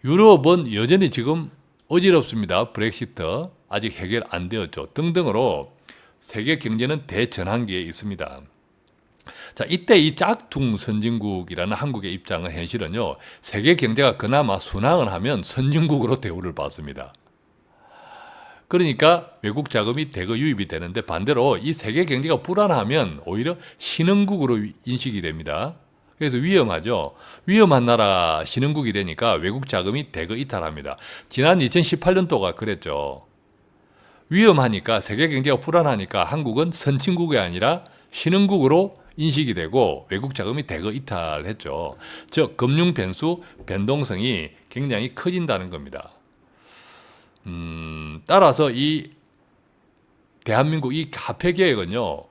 유럽은 여전히 지금 어지럽습니다. 브렉시트 아직 해결 안 되었죠. 등등으로 세계 경제는 대전환기에 있습니다. 자, 이때 이 짝퉁 선진국이라는 한국의 입장은 현실은요, 세계 경제가 그나마 순항을 하면 선진국으로 대우를 받습니다. 그러니까 외국 자금이 대거 유입이 되는데 반대로 이 세계 경제가 불안하면 오히려 신흥국으로 인식이 됩니다. 그래서 위험하죠. 위험한 나라 신흥국이 되니까 외국 자금이 대거 이탈합니다. 지난 2018년도가 그랬죠. 위험하니까 세계 경제가 불안하니까 한국은 선진국이 아니라 신흥국으로 인식이 되고 외국 자금이 대거 이탈했죠. 즉 금융 변수 변동성이 굉장히 커진다는 겁니다. 따라서 이 대한민국 이 화폐 계획은요,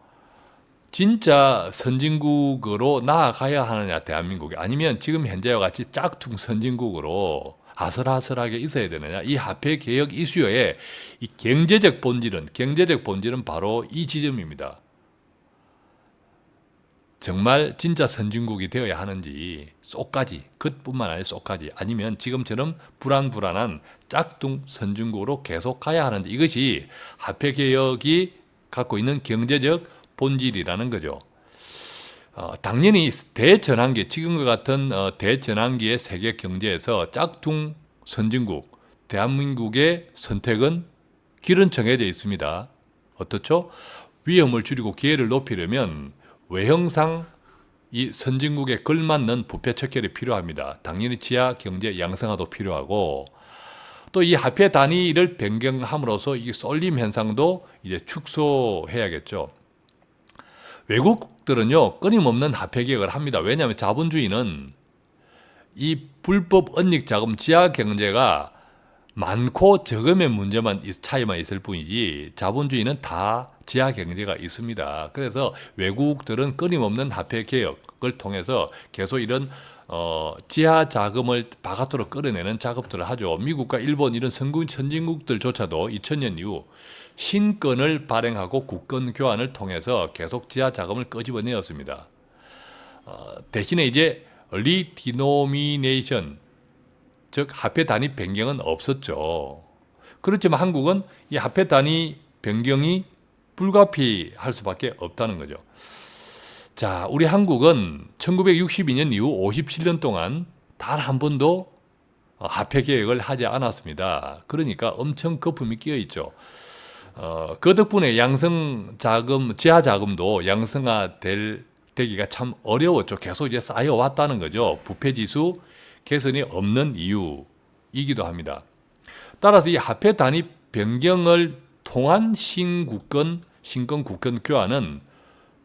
진짜 선진국으로 나아가야 하느냐 대한민국이, 아니면 지금 현재와 같이 짝퉁 선진국으로 아슬아슬하게 있어야 되느냐. 이 화폐 개혁 이슈의 이 경제적 본질은 바로 이 지점입니다. 정말 진짜 선진국이 되어야 하는지, 쏙까지, 끝뿐만 아니라 쏙까지, 아니면 지금처럼 불안한 짝퉁 선진국으로 계속 가야 하는지, 이것이 화폐 개혁이 갖고 있는 경제적 본질이라는 거죠. 당연히 대전환기, 지금과 같은 대전환기의 세계 경제에서 짝퉁 선진국, 대한민국의 선택은 길은 정해져 있습니다. 어떻죠? 위험을 줄이고 기회를 높이려면 외형상 이 선진국에 걸맞는 부패 척결이 필요합니다. 당연히 지하 경제 양성화도 필요하고, 또 이 화폐 단위를 변경함으로써 이 쏠림 현상도 이제 축소해야겠죠. 외국들은요, 끊임없는 화폐 개혁을 합니다. 왜냐하면 자본주의는 이 불법 은닉 자금 지하 경제가 많고 적음의 문제만 차이만 있을 뿐이지 자본주의는 다 지하 경제가 있습니다. 그래서 외국들은 끊임없는 화폐 개혁을 통해서 계속 이런 지하 자금을 바깥으로 끌어내는 작업들을 하죠. 미국과 일본 이런 선진국들조차도 2000년 이후 신권을 발행하고 국권 교환을 통해서 계속 지하 자금을 끄집어내었습니다. 대신에 이제 리디노미네이션, 즉 화폐 단위 변경은 없었죠. 그렇지만 한국은 이 화폐 단위 변경이 불가피할 수밖에 없다는 거죠. 자, 우리 한국은 1962년 이후 57년 동안 단 한 번도 화폐 개혁을 하지 않았습니다. 그러니까 엄청 거품이 끼어 있죠. 그 덕분에 지하 자금도 되기가 참 어려웠죠. 계속 이제 쌓여왔다는 거죠. 부패 지수 개선이 없는 이유이기도 합니다. 따라서 이 화폐 단위 변경을 통한 신권 국권 교환은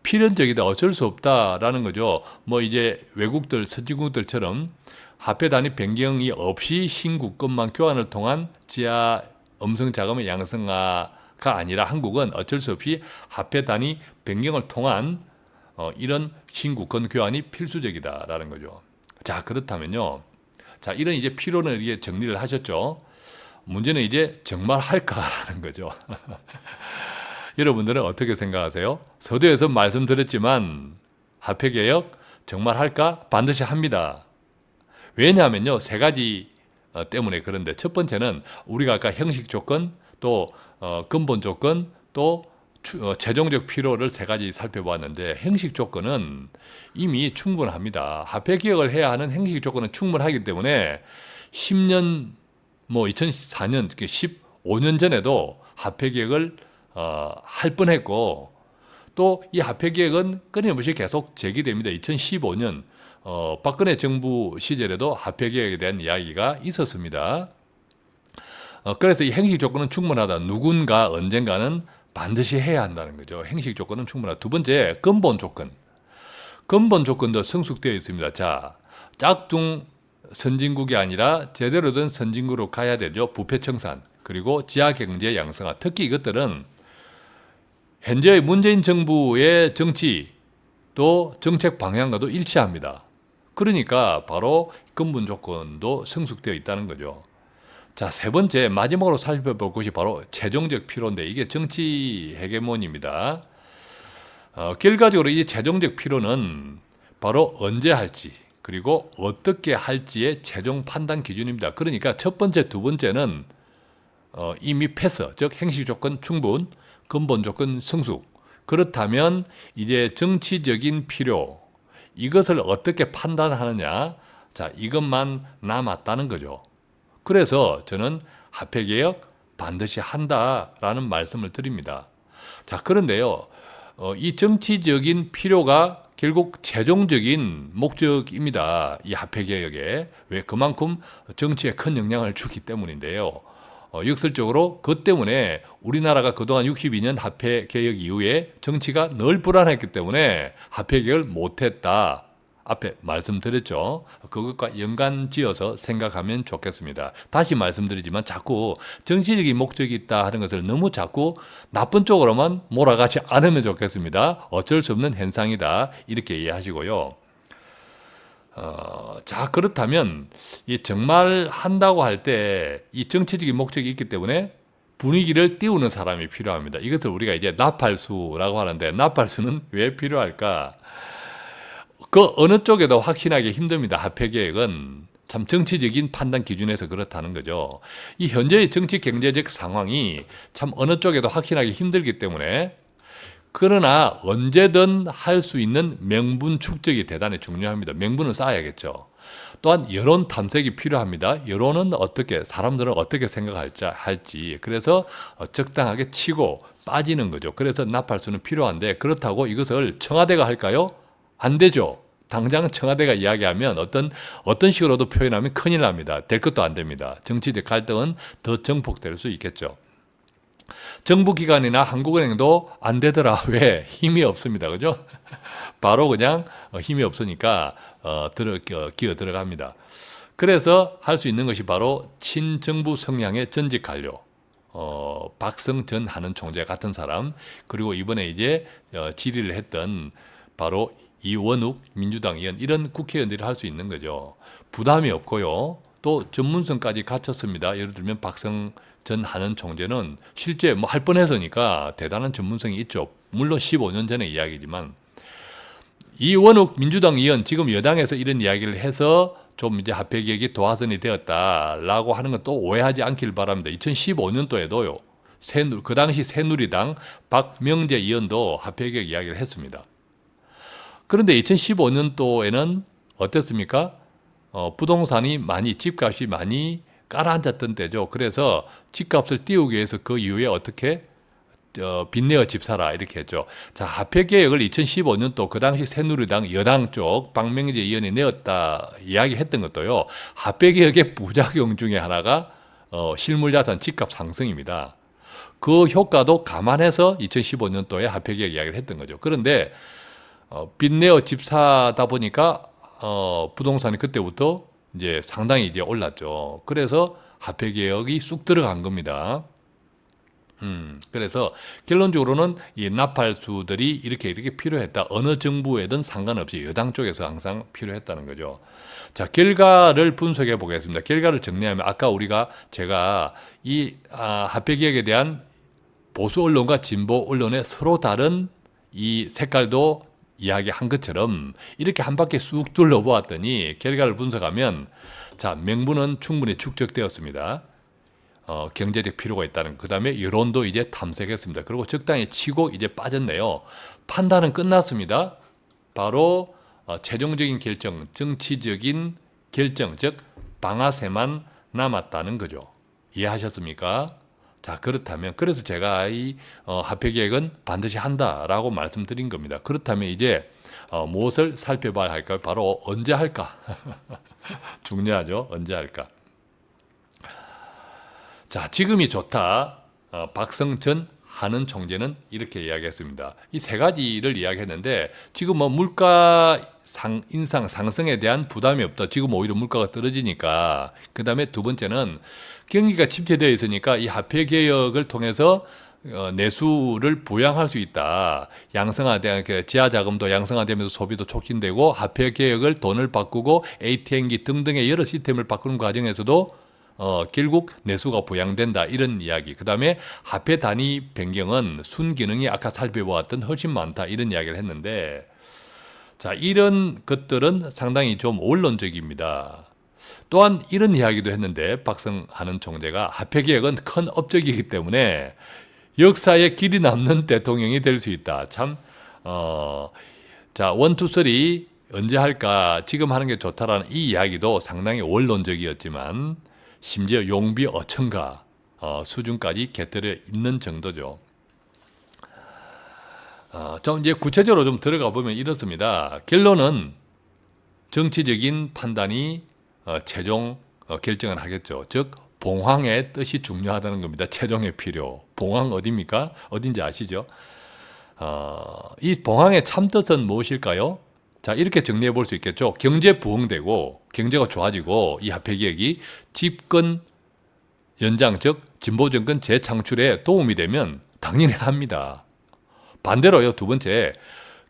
필연적이다, 어쩔 수 없다라는 거죠. 뭐 이제 외국들, 선진국들처럼 화폐 단위 변경이 없이 신국권만 교환을 통한 지하 음성 자금의 양성화가 아니라 한국은 어쩔 수 없이 화폐 단위 변경을 통한 이런 신국권 교환이 필수적이다라는 거죠. 자, 그렇다면요. 자, 이런 이제 필요는 이게 정리를 하셨죠. 문제는 이제 정말 할까라는 거죠. 여러분들은 어떻게 생각하세요? 서두에서 말씀드렸지만 화폐 개혁 정말 할까? 반드시 합니다. 왜냐하면요, 세 가지 때문에 그런데, 첫 번째는 우리가 아까 형식 조건, 또 근본 조건, 또 최종적 필요를 세 가지 살펴보았는데, 형식 조건은 이미 충분합니다. 화폐 개혁을 해야 하는 형식 조건은 충분하기 때문에 10년, 2004년, 15년 전에도 화폐 개혁을 할 뻔했고, 또 이 화폐 개혁은 끊임없이 계속 제기됩니다. 2015년 박근혜 정부 시절에도 화폐 개혁에 대한 이야기가 있었습니다. 그래서 이 형식 조건은 충분하다. 누군가 언젠가는 반드시 해야 한다는 거죠. 형식 조건은 충분하다. 두 번째, 근본 조건. 근본 조건도 성숙되어 있습니다. 자, 짝퉁 선진국이 아니라 제대로 된 선진국으로 가야 되죠. 부패 청산, 그리고 지하 경제 양성화. 특히 이것들은 현재 문재인 정부의 정치 또 정책 방향과도 일치합니다. 그러니까 바로 근본 조건도 성숙되어 있다는 거죠. 자, 세 번째, 마지막으로 살펴볼 것이 바로 최종적 필요인데, 이게 정치 헤게몬입니다. 결과적으로 이 최종적 필요는 바로 언제 할지, 그리고 어떻게 할지의 최종 판단 기준입니다. 그러니까 첫 번째, 두 번째는 이미 패스, 즉 행식 조건 충분, 근본 조건 성숙, 그렇다면 이제 정치적인 필요, 이것을 어떻게 판단하느냐? 자, 이것만 남았다는 거죠. 그래서 저는 화폐개혁 반드시 한다라는 말씀을 드립니다. 자, 그런데요, 이 정치적인 필요가 결국 최종적인 목적입니다. 이 화폐개혁에. 왜? 그만큼 정치에 큰 영향을 주기 때문인데요. 역설적으로 그 때문에 우리나라가 그동안 62년 화폐개혁 이후에 정치가 늘 불안했기 때문에 화폐개혁을 못했다. 앞에 말씀드렸죠. 그것과 연관지어서 생각하면 좋겠습니다. 다시 말씀드리지만 자꾸 정치적인 목적이 있다 하는 것을 너무 자꾸 나쁜 쪽으로만 몰아가지 않으면 좋겠습니다. 어쩔 수 없는 현상이다. 이렇게 이해하시고요. 자, 그렇다면 이 정말 한다고 할 때 이 정치적인 목적이 있기 때문에 분위기를 띄우는 사람이 필요합니다. 이것을 우리가 이제 나팔수라고 하는데 나팔수는 왜 필요할까? 그 어느 쪽에도 확신하기 힘듭니다. 화폐개혁은 참 정치적인 판단 기준에서 그렇다는 거죠. 이 현재의 정치 경제적 상황이 참 어느 쪽에도 확신하기 힘들기 때문에, 그러나 언제든 할 수 있는 명분 축적이 대단히 중요합니다. 명분을 쌓아야겠죠. 또한 여론 탐색이 필요합니다. 여론은 어떻게, 사람들은 어떻게 생각할지, 그래서 적당하게 치고 빠지는 거죠. 그래서 나팔수는 필요한데, 그렇다고 이것을 청와대가 할까요? 안 되죠. 당장 청와대가 이야기하면 어떤 식으로도 표현하면 큰일 납니다. 될 것도 안 됩니다. 정치적 갈등은 더 증폭될 수 있겠죠. 정부기관이나 한국은행도 안 되더라. 왜? 힘이 없습니다. 그죠? 바로 그냥 힘이 없으니까 기어 들어갑니다. 그래서 할 수 있는 것이 바로 친정부 성향의 전직 관료. 박성전 하는 총재 같은 사람, 그리고 이번에 이제 질의를 했던 바로 이원욱 민주당 의원, 이런 국회의원들이 할 수 있는 거죠. 부담이 없고요. 또 전문성까지 갖췄습니다. 예를 들면 박성전 하는 총재는 실제 뭐 할 뻔해서니까 대단한 전문성이 있죠. 물론 15년 전의 이야기지만, 이원욱 민주당 의원 지금 여당에서 이런 이야기를 해서 좀 이제 화폐개혁이 도화선이 되었다라고 하는 건 또 오해하지 않길 바랍니다. 2015년도에도요. 그 당시 새누리당 박명재 의원도 화폐개혁 이야기를 했습니다. 그런데 2015년도에는 어땠습니까? 부동산이 집값이 많이 깔아앉았던 때죠. 그래서 집값을 띄우기 위해서 그 이후에 어떻게 빚내어 집 사라 이렇게 했죠. 자, 화폐개혁을 2015년도 그 당시 새누리당 여당 쪽 박명재 의원이 내었다 이야기했던 것도요. 화폐개혁의 부작용 중에 하나가 실물자산 집값 상승입니다. 그 효과도 감안해서 2015년도에 화폐개혁 이야기를 했던 거죠. 그런데 빚내어 집 사다 보니까 부동산이 그때부터 이제 상당히 이제 올랐죠. 그래서 화폐개혁이 쑥 들어간 겁니다. 그래서 결론적으로는 이 나팔수들이 이렇게 필요했다. 어느 정부에든 상관없이 여당 쪽에서 항상 필요했다는 거죠. 자, 결과를 분석해 보겠습니다. 결과를 정리하면 아까 제가 이 화폐개혁에 대한 보수 언론과 진보 언론의 서로 다른 이 색깔도 이야기한 것처럼 이렇게 한 바퀴 쑥 둘러보았더니 결과를 분석하면, 자, 명분은 충분히 축적되었습니다. 경제적 필요가 있다는, 그 다음에 여론도 이제 탐색했습니다. 그리고 적당히 치고 이제 빠졌네요. 판단은 끝났습니다. 바로 최종적인 결정, 정치적인 결정, 즉 방아쇠만 남았다는 거죠. 이해하셨습니까? 자, 그렇다면, 그래서 제가 이 화폐개혁은 반드시 한다라고 말씀드린 겁니다. 그렇다면 이제 무엇을 살펴봐야 할까요? 바로 언제 할까? 중요하죠. 언제 할까? 자, 지금이 좋다. 박성전 하는 총재는 이렇게 이야기했습니다. 이 세 가지를 이야기했는데, 지금 뭐 물가 인상 상승에 대한 부담이 없다. 지금 오히려 물가가 떨어지니까. 그 다음에 두 번째는 경기가 침체되어 있으니까 이 화폐개혁을 통해서 내수를 부양할 수 있다. 지하자금도 양성화되면서 소비도 촉진되고, 화폐개혁을 돈을 바꾸고 ATM기 등등의 여러 시스템을 바꾸는 과정에서도 결국 내수가 부양된다. 이런 이야기. 그 다음에 화폐 단위 변경은 순기능이 아까 살펴보았던 훨씬 많다. 이런 이야기를 했는데, 자, 이런 것들은 상당히 좀 원론적입니다. 또한 이런 이야기도 했는데, 박성하는 총재가 화폐개혁은 큰 업적이기 때문에 역사에 길이 남는 대통령이 될 수 있다. 참, 자, 원, 투, 쓰리 언제 할까? 지금 하는 게 좋다라는 이 이야기도 상당히 원론적이었지만 심지어 용비 어천가 수준까지 곁들여 있는 정도죠. 좀 이제 구체적으로 좀 들어가 보면 이렇습니다. 결론은 정치적인 판단이 최종 결정을 하겠죠. 즉 봉황의 뜻이 중요하다는 겁니다. 최종의 필요. 봉황 어디입니까? 어딘지 아시죠? 이 봉황의 참뜻은 무엇일까요? 자, 이렇게 정리해 볼 수 있겠죠. 경제 부흥되고 경제가 좋아지고 이 화폐개혁이 집권 연장, 즉 진보 정권 재창출에 도움이 되면 당연히 합니다. 반대로요, 두 번째,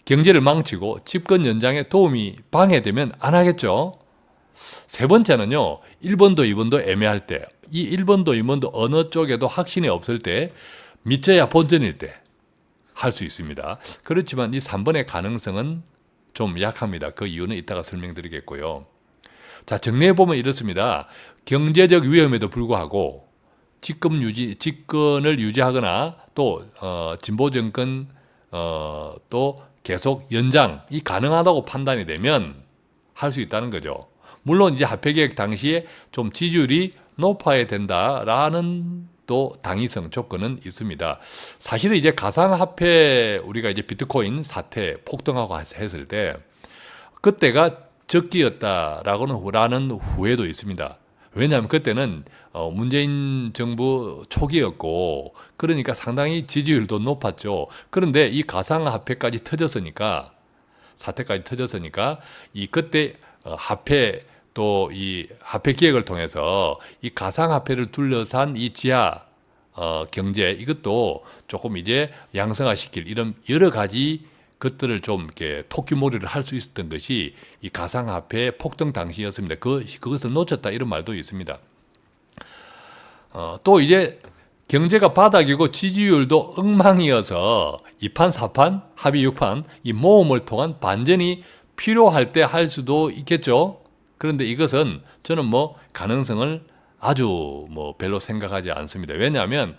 경제를 망치고 집권 연장에 도움이 방해되면 안 하겠죠. 세 번째는요, 1번도 2번도 애매할 때, 이 1번도 2번도 어느 쪽에도 확신이 없을 때, 믿져야 본전일 때 할 수 있습니다. 그렇지만 이 3번의 가능성은 좀 약합니다. 그 이유는 이따가 설명드리겠고요. 자, 정리해보면 이렇습니다. 경제적 위험에도 불구하고 집권을 유지하거나 또 진보 정권 또 계속 연장이 가능하다고 판단이 되면 할 수 있다는 거죠. 물론 이제 화폐개혁 당시에 좀 지지율이 높아야 된다라는 또 당위성 조건은 있습니다. 사실은 이제 가상화폐 우리가 이제 비트코인 사태 폭등하고 했을 때 그때가 적기였다라는 후회도 있습니다. 왜냐하면 그때는 문재인 정부 초기였고 그러니까 상당히 지지율도 높았죠. 그런데 이 가상화폐까지 터졌으니까 사태까지 터졌으니까 이 그때 화폐 또 이 화폐 기획을 통해서 이 가상화폐를 둘러싼 이 지하 경제 이것도 조금 이제 양성화시킬 이런 여러 가지 것들을 좀 이렇게 토끼몰이를 할 수 있었던 것이 이 가상화폐 폭등 당시였습니다. 그것을 놓쳤다 이런 말도 있습니다. 또 이제 경제가 바닥이고 지지율도 엉망이어서 2판, 4판, 합의 6판 이 모험을 통한 반전이 필요할 때 할 수도 있겠죠. 그런데 이것은 저는 뭐 가능성을 아주 뭐 별로 생각하지 않습니다. 왜냐하면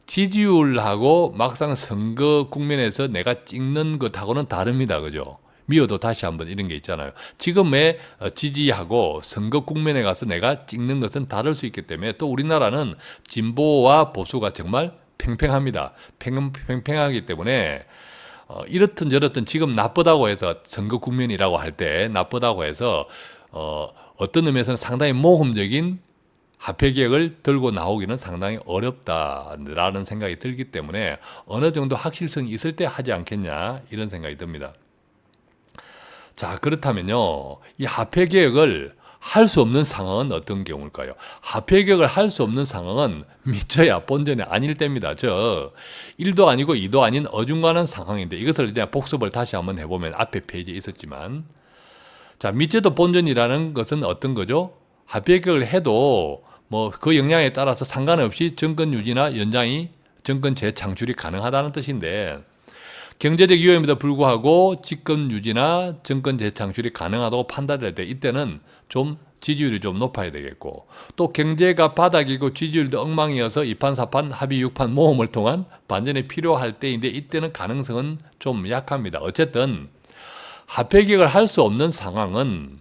지지율하고 막상 선거 국면에서 내가 찍는 것하고는 다릅니다. 그죠? 미워도 다시 한번 이런 게 있잖아요. 지금의 지지하고 선거 국면에 가서 내가 찍는 것은 다를 수 있기 때문에 또 우리나라는 진보와 보수가 정말 팽팽합니다. 팽팽하기 때문에 이렇든 저렇든 지금 나쁘다고 해서 선거 국면이라고 할 때 나쁘다고 해서 어떤 의미에서는 상당히 모험적인 화폐개혁을 들고 나오기는 상당히 어렵다라는 생각이 들기 때문에 어느 정도 확실성이 있을 때 하지 않겠냐 이런 생각이 듭니다. 자, 그렇다면요, 이 화폐개혁을 할 수 없는 상황은 어떤 경우일까요? 화폐개혁을 할 수 없는 상황은 믿져야 본전이 아닐 때입니다. 1도 아니고 2도 아닌 어중간한 상황인데 이것을 이제 복습을 다시 한번 해보면 앞에 페이지에 있었지만 자, 믿져도 본전이라는 것은 어떤 거죠? 화폐개혁을 해도 뭐 그 영향에 따라서 상관없이 정권 유지나 연장이 정권 재창출이 가능하다는 뜻인데 경제적 위험에도 불구하고 집권 유지나 정권 재창출이 가능하다고 판단될 때 이때는 좀 지지율이 좀 높아야 되겠고 또 경제가 바닥이고 지지율도 엉망이어서 2판, 4판, 합의 6판 모험을 통한 반전이 필요할 때인데 이때는 가능성은 좀 약합니다. 어쨌든 화폐개혁을 할 수 없는 상황은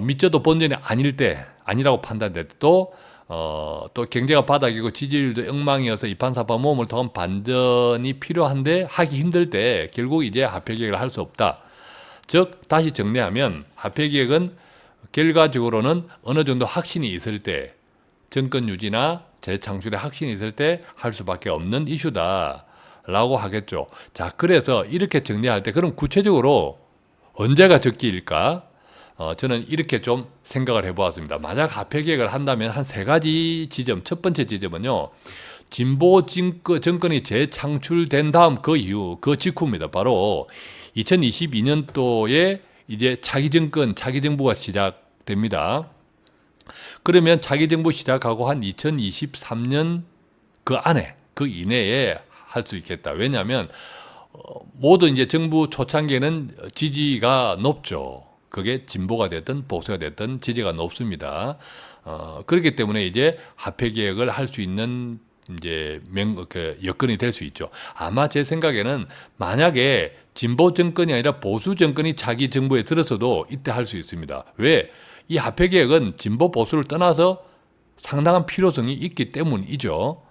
믿져도 본전이 아니라고 판단될 때도 또 경제가 바닥이고 지지율도 엉망이어서 2판, 4판 모험을 통한 반전이 필요한데 하기 힘들 때 결국 이제 화폐개혁을 할 수 없다. 즉 다시 정리하면 화폐개혁은 결과적으로는 어느 정도 확신이 있을 때 정권 유지나 재창출에 확신이 있을 때 할 수밖에 없는 이슈다라고 하겠죠. 자, 그래서 이렇게 정리할 때 그럼 구체적으로 언제가 적기일까? 저는 이렇게 좀 생각을 해보았습니다. 만약 화폐개혁을 한다면 한 세 가지 지점, 첫 번째 지점은요, 진보 정권이 재창출된 다음 그 이후, 그 직후입니다. 바로 2022년도에 이제 차기 정부가 시작됩니다. 그러면 차기 정부 시작하고 한 2023년 그 안에, 그 이내에 할 수 있겠다. 왜냐하면 모든 이제 정부 초창기에는 지지가 높죠. 그게 진보가 됐든 보수가 됐든 지지가 높습니다. 그렇기 때문에 이제 화폐개혁을 할 수 있는 이제 여건이 될 수 있죠. 아마 제 생각에는 만약에 진보 정권이 아니라 보수 정권이 차기 정부에 들어서도 이때 할 수 있습니다. 왜? 이 화폐 개혁은 진보 보수를 떠나서 상당한 필요성이 있기 때문이죠.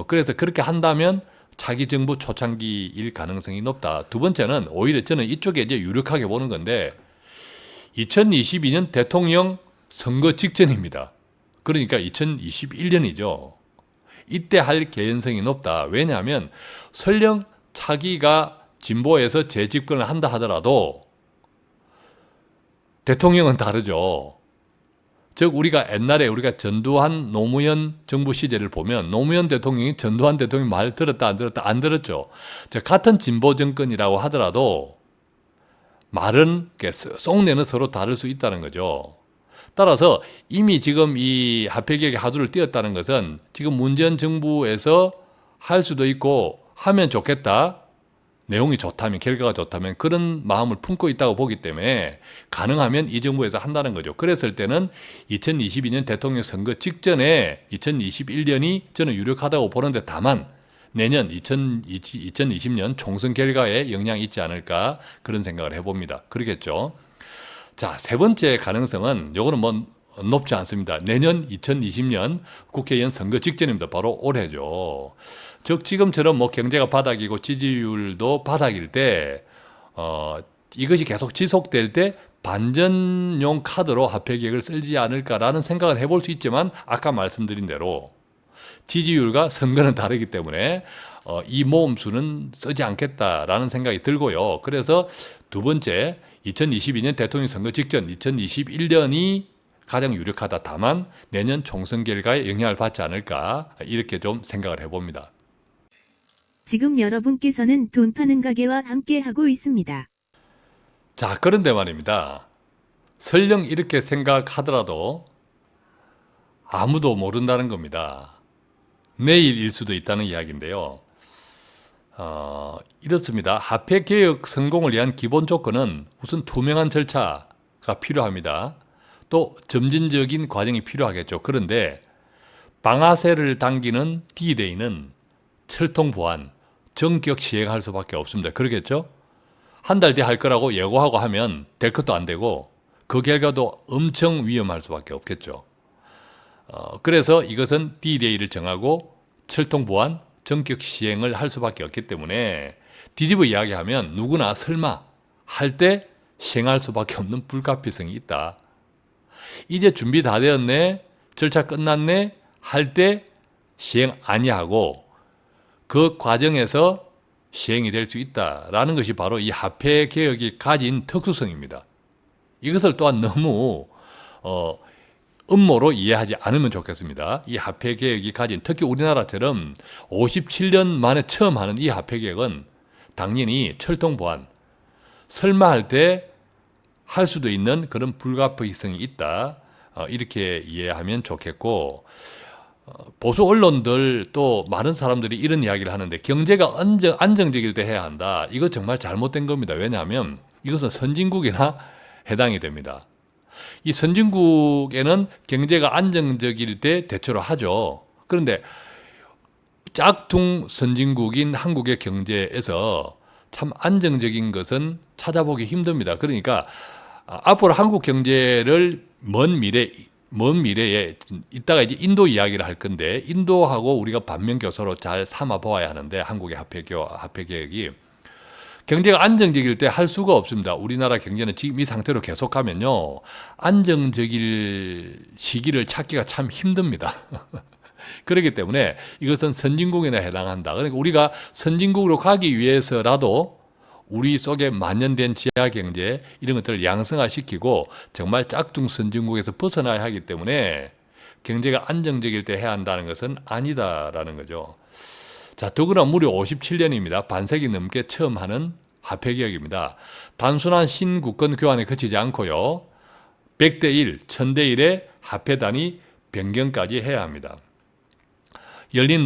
그래서 그렇게 한다면 차기 정부 초창기일 가능성이 높다. 두 번째는 오히려 저는 이쪽에 이제 유력하게 보는 건데 2022년 대통령 선거 직전입니다. 그러니까 2021년이죠. 이때 할 개연성이 높다. 왜냐하면 설령 차기가 진보에서 재집권을 한다 하더라도 대통령은 다르죠. 즉 우리가 옛날에 우리가 전두환 노무현 정부 시절을 보면 노무현 대통령이 전두환 대통령 말 들었다 안 들었다 안 들었죠. 즉 같은 진보 정권이라고 하더라도 말은 속내는 서로 다를 수 있다는 거죠. 따라서 이미 지금 이 화폐개혁의 하두를 띄었다는 것은 지금 문재인 정부에서 할 수도 있고 하면 좋겠다. 내용이 좋다면, 결과가 좋다면 그런 마음을 품고 있다고 보기 때문에 가능하면 이 정부에서 한다는 거죠. 그랬을 때는 2022년 대통령 선거 직전에 2021년이 저는 유력하다고 보는데 다만 내년 2020년 총선 결과에 영향이 있지 않을까 그런 생각을 해봅니다. 그러겠죠. 자, 세 번째 가능성은 요거는 뭐 높지 않습니다. 내년 2020년 국회의원 선거 직전입니다. 바로 올해죠. 즉 지금처럼 뭐 경제가 바닥이고 지지율도 바닥일 때 이것이 계속 지속될 때 반전용 카드로 화폐 개혁을 쓰지 않을까라는 생각을 해볼 수 있지만 아까 말씀드린 대로 지지율과 선거는 다르기 때문에 이 모험수는 쓰지 않겠다라는 생각이 들고요. 그래서 두 번째 2022년 대통령 선거 직전 2021년이 가장 유력하다. 다만 내년 총선 결과에 영향을 받지 않을까 이렇게 좀 생각을 해봅니다. 지금 여러분께서는 돈 파는 가게와 함께 하고 있습니다. 자, 그런데 말입니다. 설령 이렇게 생각하더라도 아무도 모른다는 겁니다. 내일일 수도 있다는 이야기인데요. 이렇습니다. 화폐 개혁 성공을 위한 기본 조건은 우선 투명한 절차가 필요합니다. 또 점진적인 과정이 필요하겠죠. 그런데 방아쇠를 당기는 D-Day는 철통 보안, 전격 시행할 수밖에 없습니다. 그러겠죠? 한 달 뒤에 할 거라고 예고하고 하면 될 것도 안 되고 그 결과도 엄청 위험할 수밖에 없겠죠. 그래서 이것은 D-Day를 정하고 철통 보안, 전격 시행을 할 수밖에 없기 때문에 뒤집어 이야기하면 누구나 설마 할 때 시행할 수밖에 없는 불가피성이 있다. 이제 준비 다 되었네, 절차 끝났네 할 때 시행 아니하고 그 과정에서 시행이 될 수 있다라는 것이 바로 이 화폐 개혁이 가진 특수성입니다. 이것을 또한 너무 음모로 이해하지 않으면 좋겠습니다. 이 화폐 개혁이 가진 특히 우리나라처럼 57년 만에 처음 하는 이 화폐 개혁은 당연히 철통 보안, 설마 할 때 할 수도 있는 그런 불가피성이 있다. 이렇게 이해하면 좋겠고 보수 언론들 또 많은 사람들이 이런 이야기를 하는데 경제가 안정적일 때 해야 한다. 이거 정말 잘못된 겁니다. 왜냐하면 이것은 선진국이나 해당이 됩니다. 이 선진국에는 경제가 안정적일 때 대처를 하죠. 그런데 짝퉁 선진국인 한국의 경제에서 참 안정적인 것은 찾아보기 힘듭니다. 그러니까 앞으로 한국 경제를 먼 미래에 이따가 이제 인도 이야기를 할 건데 인도하고 우리가 반면교사로 잘 삼아 보아야 하는데 한국의 화폐 개혁이 경제가 안정적일 때 할 수가 없습니다. 우리나라 경제는 지금 이 상태로 계속하면요 안정적일 시기를 찾기가 참 힘듭니다. 그렇기 때문에 이것은 선진국에 해당한다. 그러니까 우리가 선진국으로 가기 위해서라도 우리 속에 만연된 지하 경제 이런 것들을 양성화시키고 정말 짝퉁 선진국에서 벗어나야 하기 때문에 경제가 안정적일 때 해야 한다는 것은 아니다라는 거죠. 자, 더구나 무려 57년입니다. 반세기 넘게 처음 하는 화폐 개혁입니다. 단순한 신국권 교환에 그치지 않고요. 100대 1, 1000대 1의 화폐 단위 변경까지 해야 합니다. 열린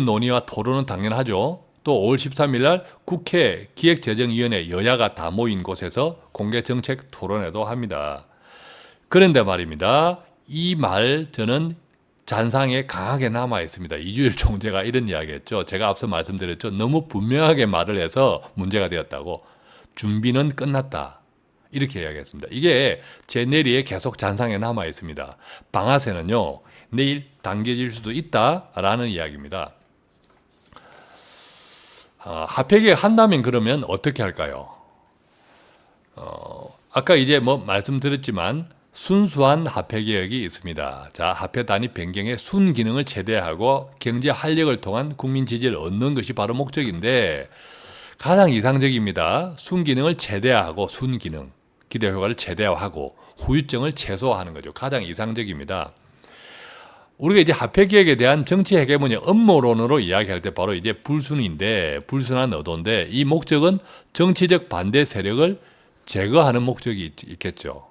논의와 토론은 당연하죠. 또 5월 13일 날 국회 기획재정위원회 여야가 다 모인 곳에서 공개정책 토론회도 합니다. 그런데 말입니다. 이 말 저는 잔상에 강하게 남아 있습니다. 이주일 총재가 이런 이야기했죠. 제가 앞서 말씀드렸죠. 너무 분명하게 말을 해서 문제가 되었다고. 준비는 끝났다. 이렇게 이야기했습니다. 이게 제 뇌리에 계속 잔상에 남아 있습니다. 방아쇠는요, 내일 당겨질 수도 있다라는 이야기입니다. 합폐계획 한다면 그러면 어떻게 할까요? 아까 이제 뭐 말씀드렸지만 순수한 합폐개혁이 있습니다. 자, 합폐 단위 변경의 순기능을 최대화하고 경제 활력을 통한 국민 지지를 얻는 것이 바로 목적인데 가장 이상적입니다. 순기능을 최대화하고 순기능, 기대 효과를 최대화하고 후유증을 최소화하는 거죠. 가장 이상적입니다. 우리가 이제 합폐개혁에 대한 정치 헤게모니 음모론으로 이야기할 때 바로 이제 불순한 의도인데 이 목적은 정치적 반대 세력을 제거하는 목적이 있겠죠.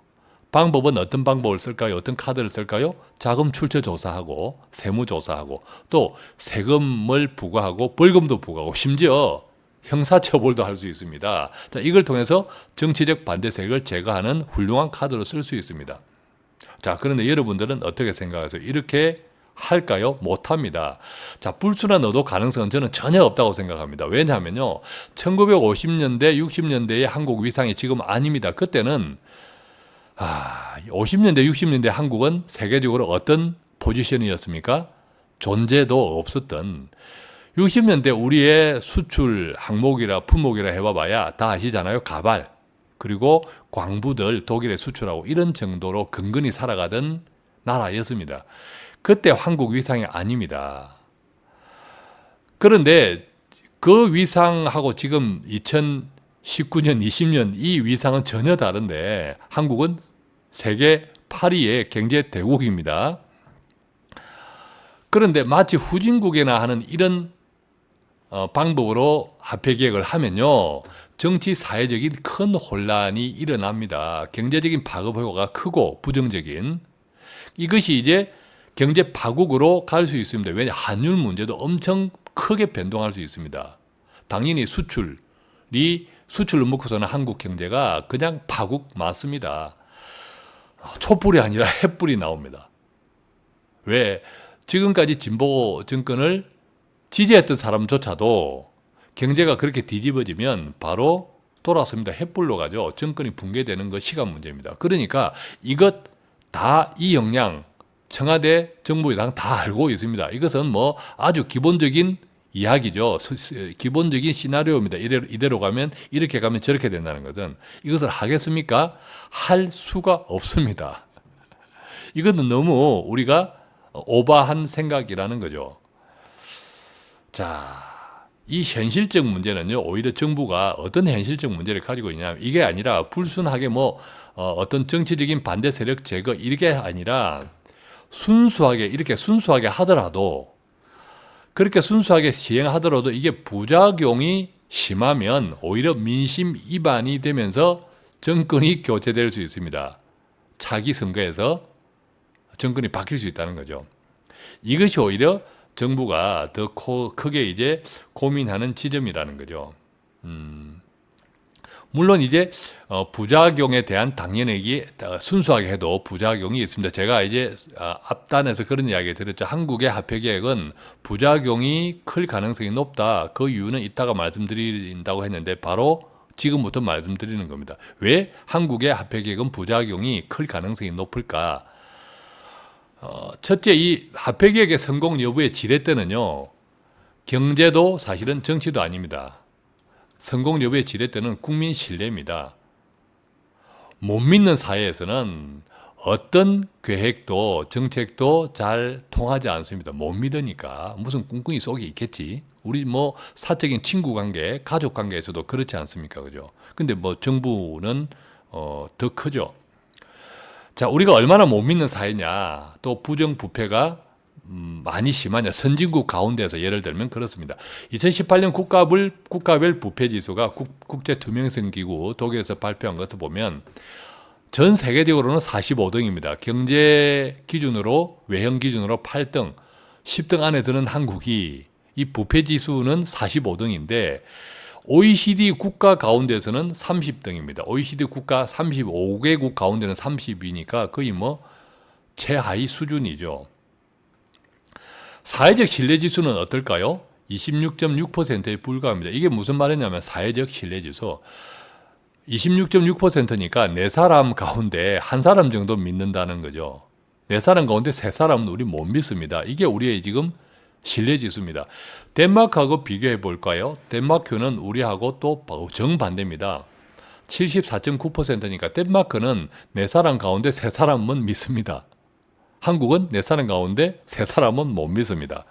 방법은 어떤 방법을 쓸까요? 어떤 카드를 쓸까요? 자금 출처 조사하고 세무 조사하고 또 세금을 부과하고 벌금도 부과하고 심지어 형사처벌도 할 수 있습니다. 자, 이걸 통해서 정치적 반대 세력을 제거하는 훌륭한 카드로 쓸 수 있습니다. 자, 그런데 여러분들은 어떻게 생각하세요? 이렇게 할까요? 못합니다. 자, 불순한 의도 가능성은 저는 전혀 없다고 생각합니다. 왜냐하면요, 1950년대, 60년대의 한국 위상이 지금 아닙니다. 그때는 50년대, 60년대 한국은 세계적으로 어떤 포지션이었습니까? 존재도 없었던 60년대 우리의 수출 항목이라 품목이라 해봐봐야 다 아시잖아요. 가발 그리고 광부들 독일에 수출하고 이런 정도로 근근히 살아가던 나라였습니다. 그때 한국 위상이 아닙니다. 그런데 그 위상하고 지금 2019년, 20년 이 위상은 전혀 다른데 한국은 세계 8위의 경제 대국입니다. 그런데 마치 후진국이나 하는 이런 방법으로 합폐개혁을 하면요, 정치 사회적인 큰 혼란이 일어납니다. 경제적인 파급 효과가 크고 부정적인 이것이 이제 경제 파국으로 갈 수 있습니다. 왜냐, 환율 문제도 엄청 크게 변동할 수 있습니다. 당연히 수출로 먹고서는 한국 경제가 그냥 파국 맞습니다. 촛불이 아니라 햇불이 나옵니다. 왜? 지금까지 진보 정권을 지지했던 사람조차도 경제가 그렇게 뒤집어지면 바로 돌아섭니다. 햇불로 가죠. 정권이 붕괴되는 것 시간 문제입니다. 그러니까 이것 다 이 역량 청와대 정부의당 다 알고 있습니다. 이것은 뭐 아주 기본적인 이야기죠. 기본적인 시나리오입니다. 이대로 가면 이렇게 가면 저렇게 된다는 것은 이것을 하겠습니까? 할 수가 없습니다. 이것은 너무 우리가 오바한 생각이라는 거죠. 자, 이 현실적 문제는요, 오히려 정부가 어떤 현실적 문제를 가지고 있냐면 이게 아니라 불순하게 어떤 정치적인 반대 세력 제거 이게 아니라 이렇게 순수하게 하더라도 그렇게 순수하게 시행하더라도 이게 부작용이 심하면 오히려 민심 위반이 되면서 정권이 교체될 수 있습니다. 차기 선거에서 정권이 바뀔 수 있다는 거죠. 이것이 오히려 정부가 더 크게 이제 고민하는 지점이라는 거죠. 물론 이제 부작용에 대한 당연하게 순수하게 해도 부작용이 있습니다. 제가 이제 앞단에서 그런 이야기 드렸죠. 한국의 합폐계획은 부작용이 클 가능성이 높다. 그 이유는 이따가 말씀드린다고 했는데 바로 지금부터 말씀드리는 겁니다. 왜 한국의 합폐계획은 부작용이 클 가능성이 높을까? 첫째, 이 합폐계획의 성공 여부의 지렛대는요, 경제도 사실은 정치도 아닙니다. 성공 여부의 지렛대는 국민 신뢰입니다. 못 믿는 사회에서는 어떤 계획도 정책도 잘 통하지 않습니다. 못 믿으니까 무슨 꿍꿍이 속에 있겠지. 우리 사적인 친구 관계, 가족 관계에서도 그렇지 않습니까? 그죠? 근데 정부는 더 크죠. 자, 우리가 얼마나 못 믿는 사회냐, 또 부정부패가 많이 심하냐, 선진국 가운데서 예를 들면 그렇습니다. 2018년 국가별 부패지수가 국제투명성기구 독일에서 발표한 것을 보면 전 세계적으로는 45등입니다. 경제 기준으로, 외형 기준으로 8등, 10등 안에 드는 한국이 이 부패지수는 45등인데 OECD 국가 가운데서는 30등입니다. OECD 국가 35개국 가운데는 30이니까 거의 최하위 수준이죠. 사회적 신뢰지수는 어떨까요? 26.6%에 불과합니다. 이게 무슨 말이냐면 사회적 신뢰지수 26.6%니까 4사람 가운데 1사람 정도 믿는다는 거죠. 4사람 가운데 3사람은 우리 못 믿습니다. 이게 우리의 지금 신뢰지수입니다. 덴마크하고 비교해 볼까요? 덴마크는 우리하고 또 정반대입니다. 74.9%니까 덴마크는 4사람 가운데 3사람은 믿습니다. 한국은 4사람 가운데 3사람은 못 믿습니다.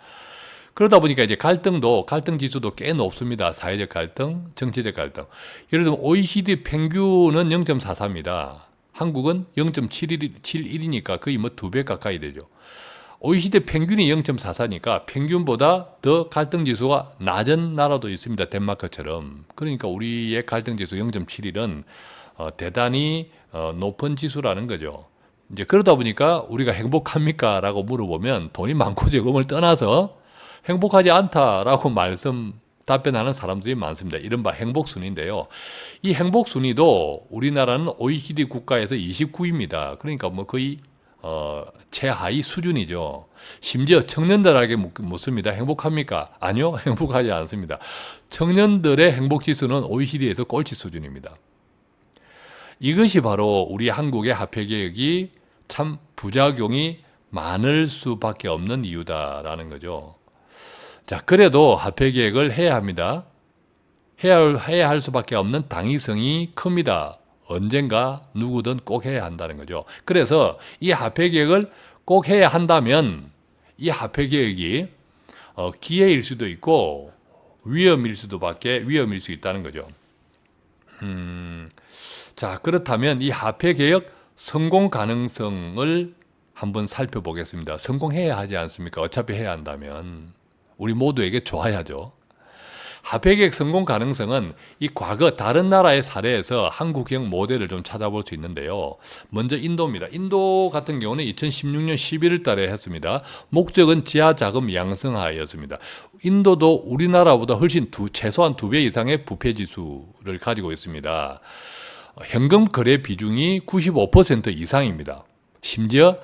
그러다 보니까 이제 갈등 지수도 꽤 높습니다. 사회적 갈등, 정치적 갈등. 예를 들면 OECD 평균은 0.44입니다. 한국은 0.71이니까 거의 뭐 2배 가까이 되죠. OECD 평균이 0.44니까 평균보다 더 갈등 지수가 낮은 나라도 있습니다. 덴마크처럼. 그러니까 우리의 갈등 지수 0.71은 대단히 높은 지수라는 거죠. 이제 그러다 보니까 우리가 행복합니까? 라고 물어보면 돈이 많고 적음을 떠나서 행복하지 않다라고 답변하는 사람들이 많습니다. 이른바 행복순위인데요. 이 행복순위도 우리나라는 OECD 국가에서 29위입니다. 그러니까 뭐 거의 최하위 수준이죠. 심지어 청년들에게 묻습니다. 행복합니까? 아니요, 행복하지 않습니다. 청년들의 행복지수는 OECD에서 꼴찌 수준입니다. 이것이 바로 우리 한국의 화폐개혁이 참 부작용이 많을 수밖에 없는 이유다라는 거죠. 자, 그래도 화폐개혁을 해야 합니다. 해야 할 수밖에 없는 당위성이 큽니다. 언젠가 누구든 꼭 해야 한다는 거죠. 그래서 이 화폐개혁을 꼭 해야 한다면 이 화폐개혁이 기회일 수도 있고 위험일 수 있다는 거죠. 자, 그렇다면 이 화폐개혁 성공 가능성을 한번 살펴보겠습니다. 성공해야 하지 않습니까? 어차피 해야 한다면 우리 모두에게 좋아야죠. 화폐개혁 성공 가능성은 이 과거 다른 나라의 사례에서 한국형 모델을 좀 찾아볼 수 있는데요. 먼저 인도입니다. 인도 같은 경우는 2016년 11월 달에 했습니다. 목적은 지하 자금 양성화였습니다. 인도도 우리나라보다 훨씬 최소한 2배 이상의 부패 지수를 가지고 있습니다. 현금 거래 비중이 95% 이상입니다. 심지어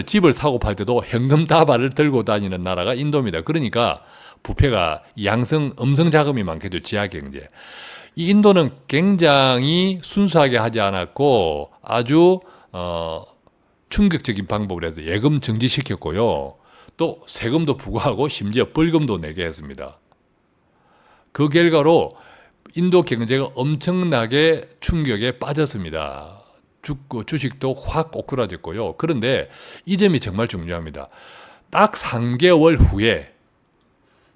집을 사고 팔 때도 현금 다발을 들고 다니는 나라가 인도입니다. 그러니까 부패가 음성 자금이 많겠죠. 지하 경제. 이 인도는 굉장히 순수하게 하지 않았고 아주 충격적인 방법을 해서 예금 정지시켰고요. 또 세금도 부과하고 심지어 벌금도 내게 했습니다. 그 결과로 인도 경제가 엄청나게 충격에 빠졌습니다. 주식도 확 꼬꾸라졌고요. 그런데 이 점이 정말 중요합니다. 딱 3개월 후에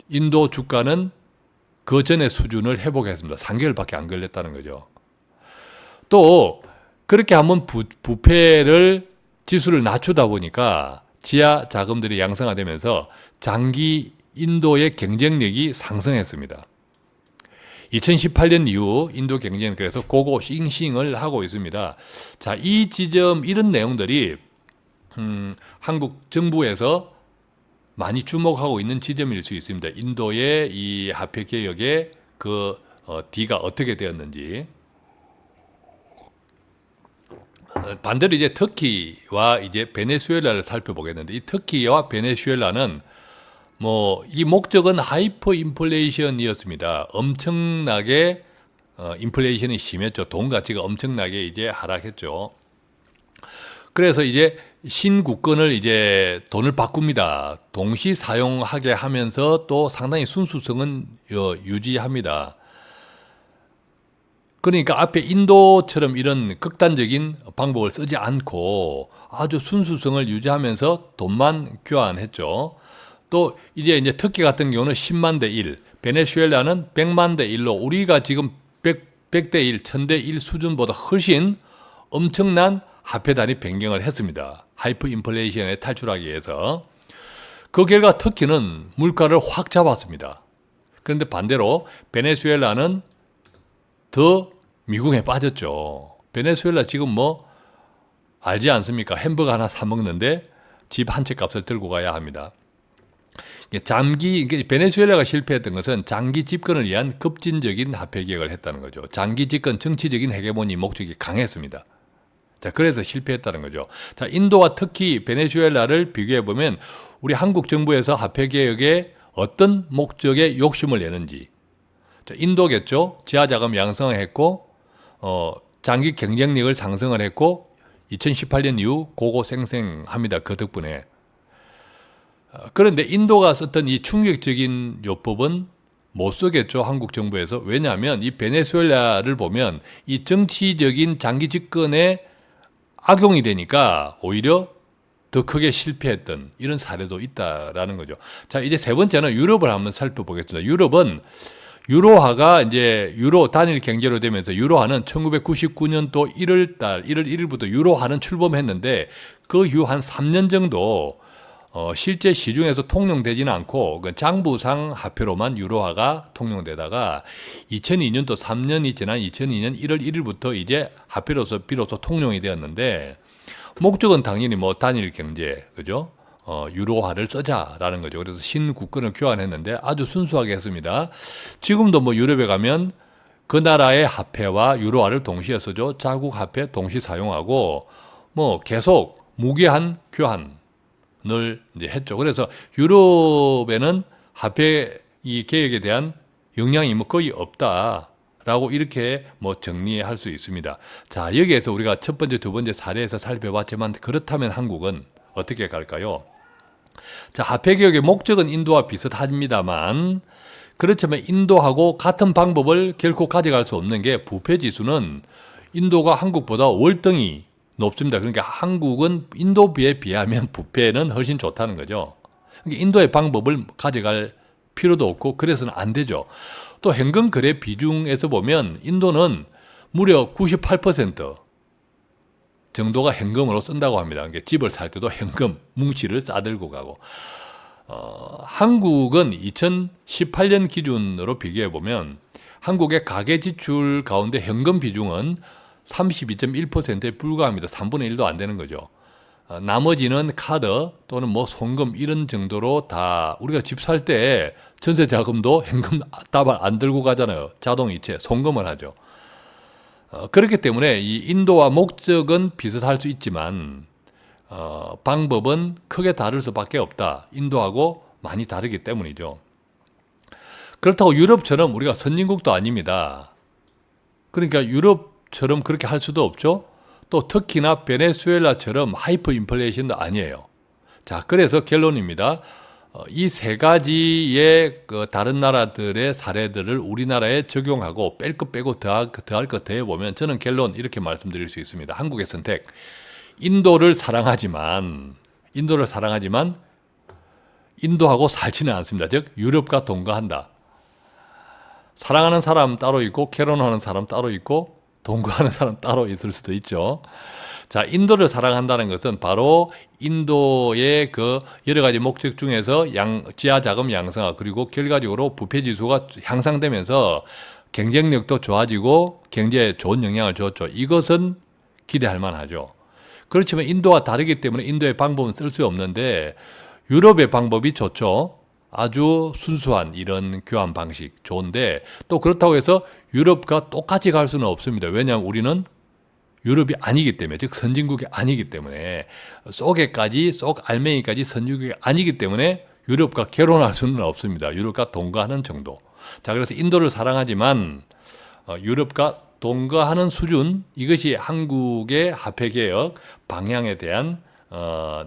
인도 주가는 그 전의 수준을 회복했습니다. 3개월밖에 안 걸렸다는 거죠. 또 그렇게 한번 부패를 지수를 낮추다 보니까 지하 자금들이 양성화되면서 장기 인도의 경쟁력이 상승했습니다. 2018년 이후 인도 경제는 그래서 고고 싱싱을 하고 있습니다. 자, 이런 내용들이 한국 정부에서 많이 주목하고 있는 지점일 수 있습니다. 인도의 이 화폐 개혁의 D가 어떻게 되었는지. 반대로 이제 터키와 이제 베네수엘라를 살펴보겠는데, 이 터키와 베네수엘라는 이 목적은 하이퍼 인플레이션이었습니다. 엄청나게 인플레이션이 심했죠. 돈 가치가 엄청나게 이제 하락했죠. 그래서 이제 신국권을 이제 돈을 바꿉니다. 동시 사용하게 하면서 또 상당히 순수성은 유지합니다. 그러니까 앞에 인도처럼 이런 극단적인 방법을 쓰지 않고 아주 순수성을 유지하면서 돈만 교환했죠. 또 이제 터키 같은 경우는 10만 대 1, 베네수엘라는 100만 대 1로 우리가 지금 100대 1, 1000대 1 수준보다 훨씬 엄청난 화폐 단위 변경을 했습니다. 하이퍼 인플레이션에 탈출하기 위해서. 그 결과 터키는 물가를 확 잡았습니다. 그런데 반대로 베네수엘라는 더 미궁에 빠졌죠. 베네수엘라 지금 알지 않습니까? 햄버거 하나 사 먹는데 집 한 채 값을 들고 가야 합니다. 베네수엘라가 실패했던 것은 장기 집권을 위한 급진적인 화폐 개혁을 했다는 거죠. 장기 집권 정치적인 헤게모니 목적이 강했습니다. 자, 그래서 실패했다는 거죠. 자, 인도와 특히 베네수엘라를 비교해 보면 우리 한국 정부에서 화폐 개혁에 어떤 목적에 욕심을 내는지. 자, 인도겠죠. 지하 자금 양성을 했고 장기 경쟁력을 상승을 했고 2018년 이후 고고생생합니다. 그 덕분에. 그런데 인도가 썼던 이 충격적인 요법은 못 쓰겠죠. 한국 정부에서. 왜냐하면 이 베네수엘라를 보면 이 정치적인 장기 집권에 악용이 되니까 오히려 더 크게 실패했던 이런 사례도 있다라는 거죠. 자, 이제 세 번째는 유럽을 한번 살펴보겠습니다. 유럽은 유로화가 이제 유로 단일 경제로 되면서 유로화는 1999년도 1월 1일부터 유로화는 출범했는데 그 이후 한 3년 정도 실제 시중에서 통용되지는 않고 그 장부상 화폐로만 유로화가 통용되다가 2002년도 3년이 지난 2002년 1월 1일부터 이제 화폐로서 비로소 통용이 되었는데 목적은 당연히 뭐 단일 경제, 그죠? 유로화를 쓰자라는 거죠. 그래서 신국권을 교환했는데 아주 순수하게 했습니다. 지금도 뭐 유럽에 가면 그 나라의 화폐와 유로화를 동시에 쓰죠. 자국 화폐 동시 사용하고 뭐 계속 무기한 교환을 이제 했죠. 그래서 유럽에는 화폐 이 개혁에 대한 영향이 뭐 거의 없다라고 이렇게 뭐 정리할 수 있습니다. 자, 여기에서 우리가 첫 번째, 두 번째 사례에서 살펴봤지만 그렇다면 한국은 어떻게 갈까요? 자, 화폐 개혁의 목적은 인도와 비슷합니다만 그렇지만 인도하고 같은 방법을 결코 가져갈 수 없는 게 부패 지수는 인도가 한국보다 월등히 높습니다. 그러니까 한국은 인도에 비하면 부패는 훨씬 좋다는 거죠. 그러니까 인도의 방법을 가져갈 필요도 없고 그래서는 안 되죠. 또 현금 거래 비중에서 보면 인도는 무려 98% 정도가 현금으로 쓴다고 합니다. 그러니까 집을 살 때도 현금 뭉치를 싸들고 가고 한국은 2018년 기준으로 비교해 보면 한국의 가계 지출 가운데 현금 비중은 32.1%에 불과합니다. 3분의 1도 안 되는 거죠. 나머지는 카드 또는 뭐 송금 이런 정도로 다 우리가 집 살 때 전세 자금도 현금 다발 안 들고 가잖아요. 자동이체 송금을 하죠. 그렇기 때문에 이 인도와 목적은 비슷할 수 있지만 방법은 크게 다를 수밖에 없다. 인도하고 많이 다르기 때문이죠. 그렇다고 유럽처럼 우리가 선진국도 아닙니다. 그러니까 유럽처럼 그렇게 할 수도 없죠. 또 특히나 베네수엘라처럼 하이퍼 인플레이션도 아니에요. 자, 그래서 결론입니다. 이 세 가지의 그 다른 나라들의 사례들을 우리나라에 적용하고 뺄 것 빼고 더할 것 더해보면 저는 결론 이렇게 말씀드릴 수 있습니다. 한국의 선택. 인도를 사랑하지만 인도하고 살지는 않습니다. 즉 유럽과 동거한다. 사랑하는 사람 따로 있고 결혼하는 사람 따로 있고 동거하는 사람 따로 있을 수도 있죠. 자, 인도를 사랑한다는 것은 바로 인도의 그 여러 가지 목적 중에서 지하 자금 양성화 그리고 결과적으로 부패 지수가 향상되면서 경쟁력도 좋아지고 경제에 좋은 영향을 줬죠. 이것은 기대할 만하죠. 그렇지만 인도와 다르기 때문에 인도의 방법은 쓸 수 없는데 유럽의 방법이 좋죠. 아주 순수한 이런 교환 방식 좋은데 또 그렇다고 해서 유럽과 똑같이 갈 수는 없습니다. 왜냐하면 우리는 유럽이 아니기 때문에 즉 선진국이 아니기 때문에 쏙 알맹이까지 선진국이 아니기 때문에 유럽과 결혼할 수는 없습니다. 유럽과 동거하는 정도. 자, 그래서 인도를 사랑하지만 유럽과 동거하는 수준 이것이 한국의 화폐개혁 방향에 대한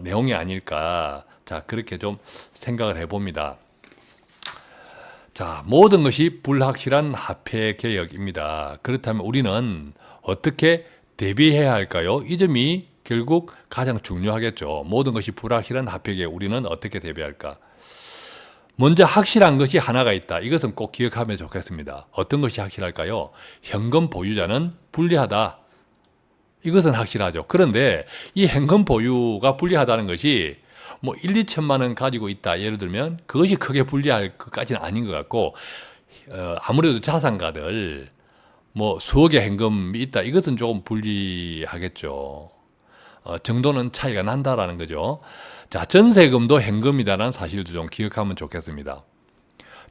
내용이 아닐까. 자, 그렇게 좀 생각을 해봅니다. 자, 모든 것이 불확실한 화폐개혁입니다. 그렇다면 우리는 어떻게 대비해야 할까요? 이 점이 결국 가장 중요하겠죠. 모든 것이 불확실한 화폐개혁 우리는 어떻게 대비할까? 먼저 확실한 것이 하나가 있다. 이것은 꼭 기억하면 좋겠습니다. 어떤 것이 확실할까요? 현금 보유자는 불리하다. 이것은 확실하죠. 그런데 이 현금 보유가 불리하다는 것이 뭐 1, 2천만 원 가지고 있다. 예를 들면 그것이 크게 불리할 것까지는 아닌 것 같고 아무래도 자산가들 뭐 수억의 현금이 있다. 이것은 조금 불리하겠죠. 정도는 차이가 난다라는 거죠. 자, 전세금도 현금이다라는 사실도 좀 기억하면 좋겠습니다.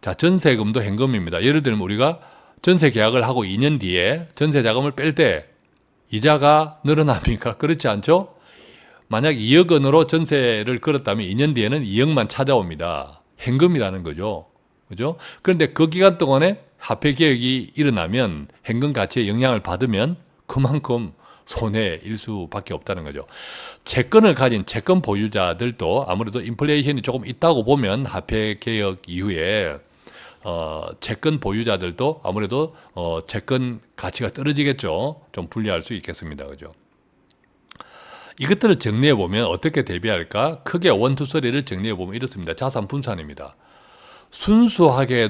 자, 전세금도 현금입니다. 예를 들면 우리가 전세 계약을 하고 2년 뒤에 전세 자금을 뺄 때 이자가 늘어납니까? 그렇지 않죠? 만약 2억 원으로 전세를 걸었다면 2년 뒤에는 2억만 찾아옵니다. 현금이라는 거죠. 그죠? 그런데 그 기간 동안에 화폐 개혁이 일어나면 현금 가치에 영향을 받으면 그만큼 손해일 수밖에 없다는 거죠. 채권을 가진 채권 보유자들도 아무래도 인플레이션이 조금 있다고 보면 화폐 개혁 이후에 채권 보유자들도 아무래도 채권 가치가 떨어지겠죠. 좀 불리할 수 있겠습니다. 그죠? 이것들을 정리해 보면 어떻게 대비할까? 크게 원투쓰리를 정리해 보면 이렇습니다. 자산 분산입니다. 순수하게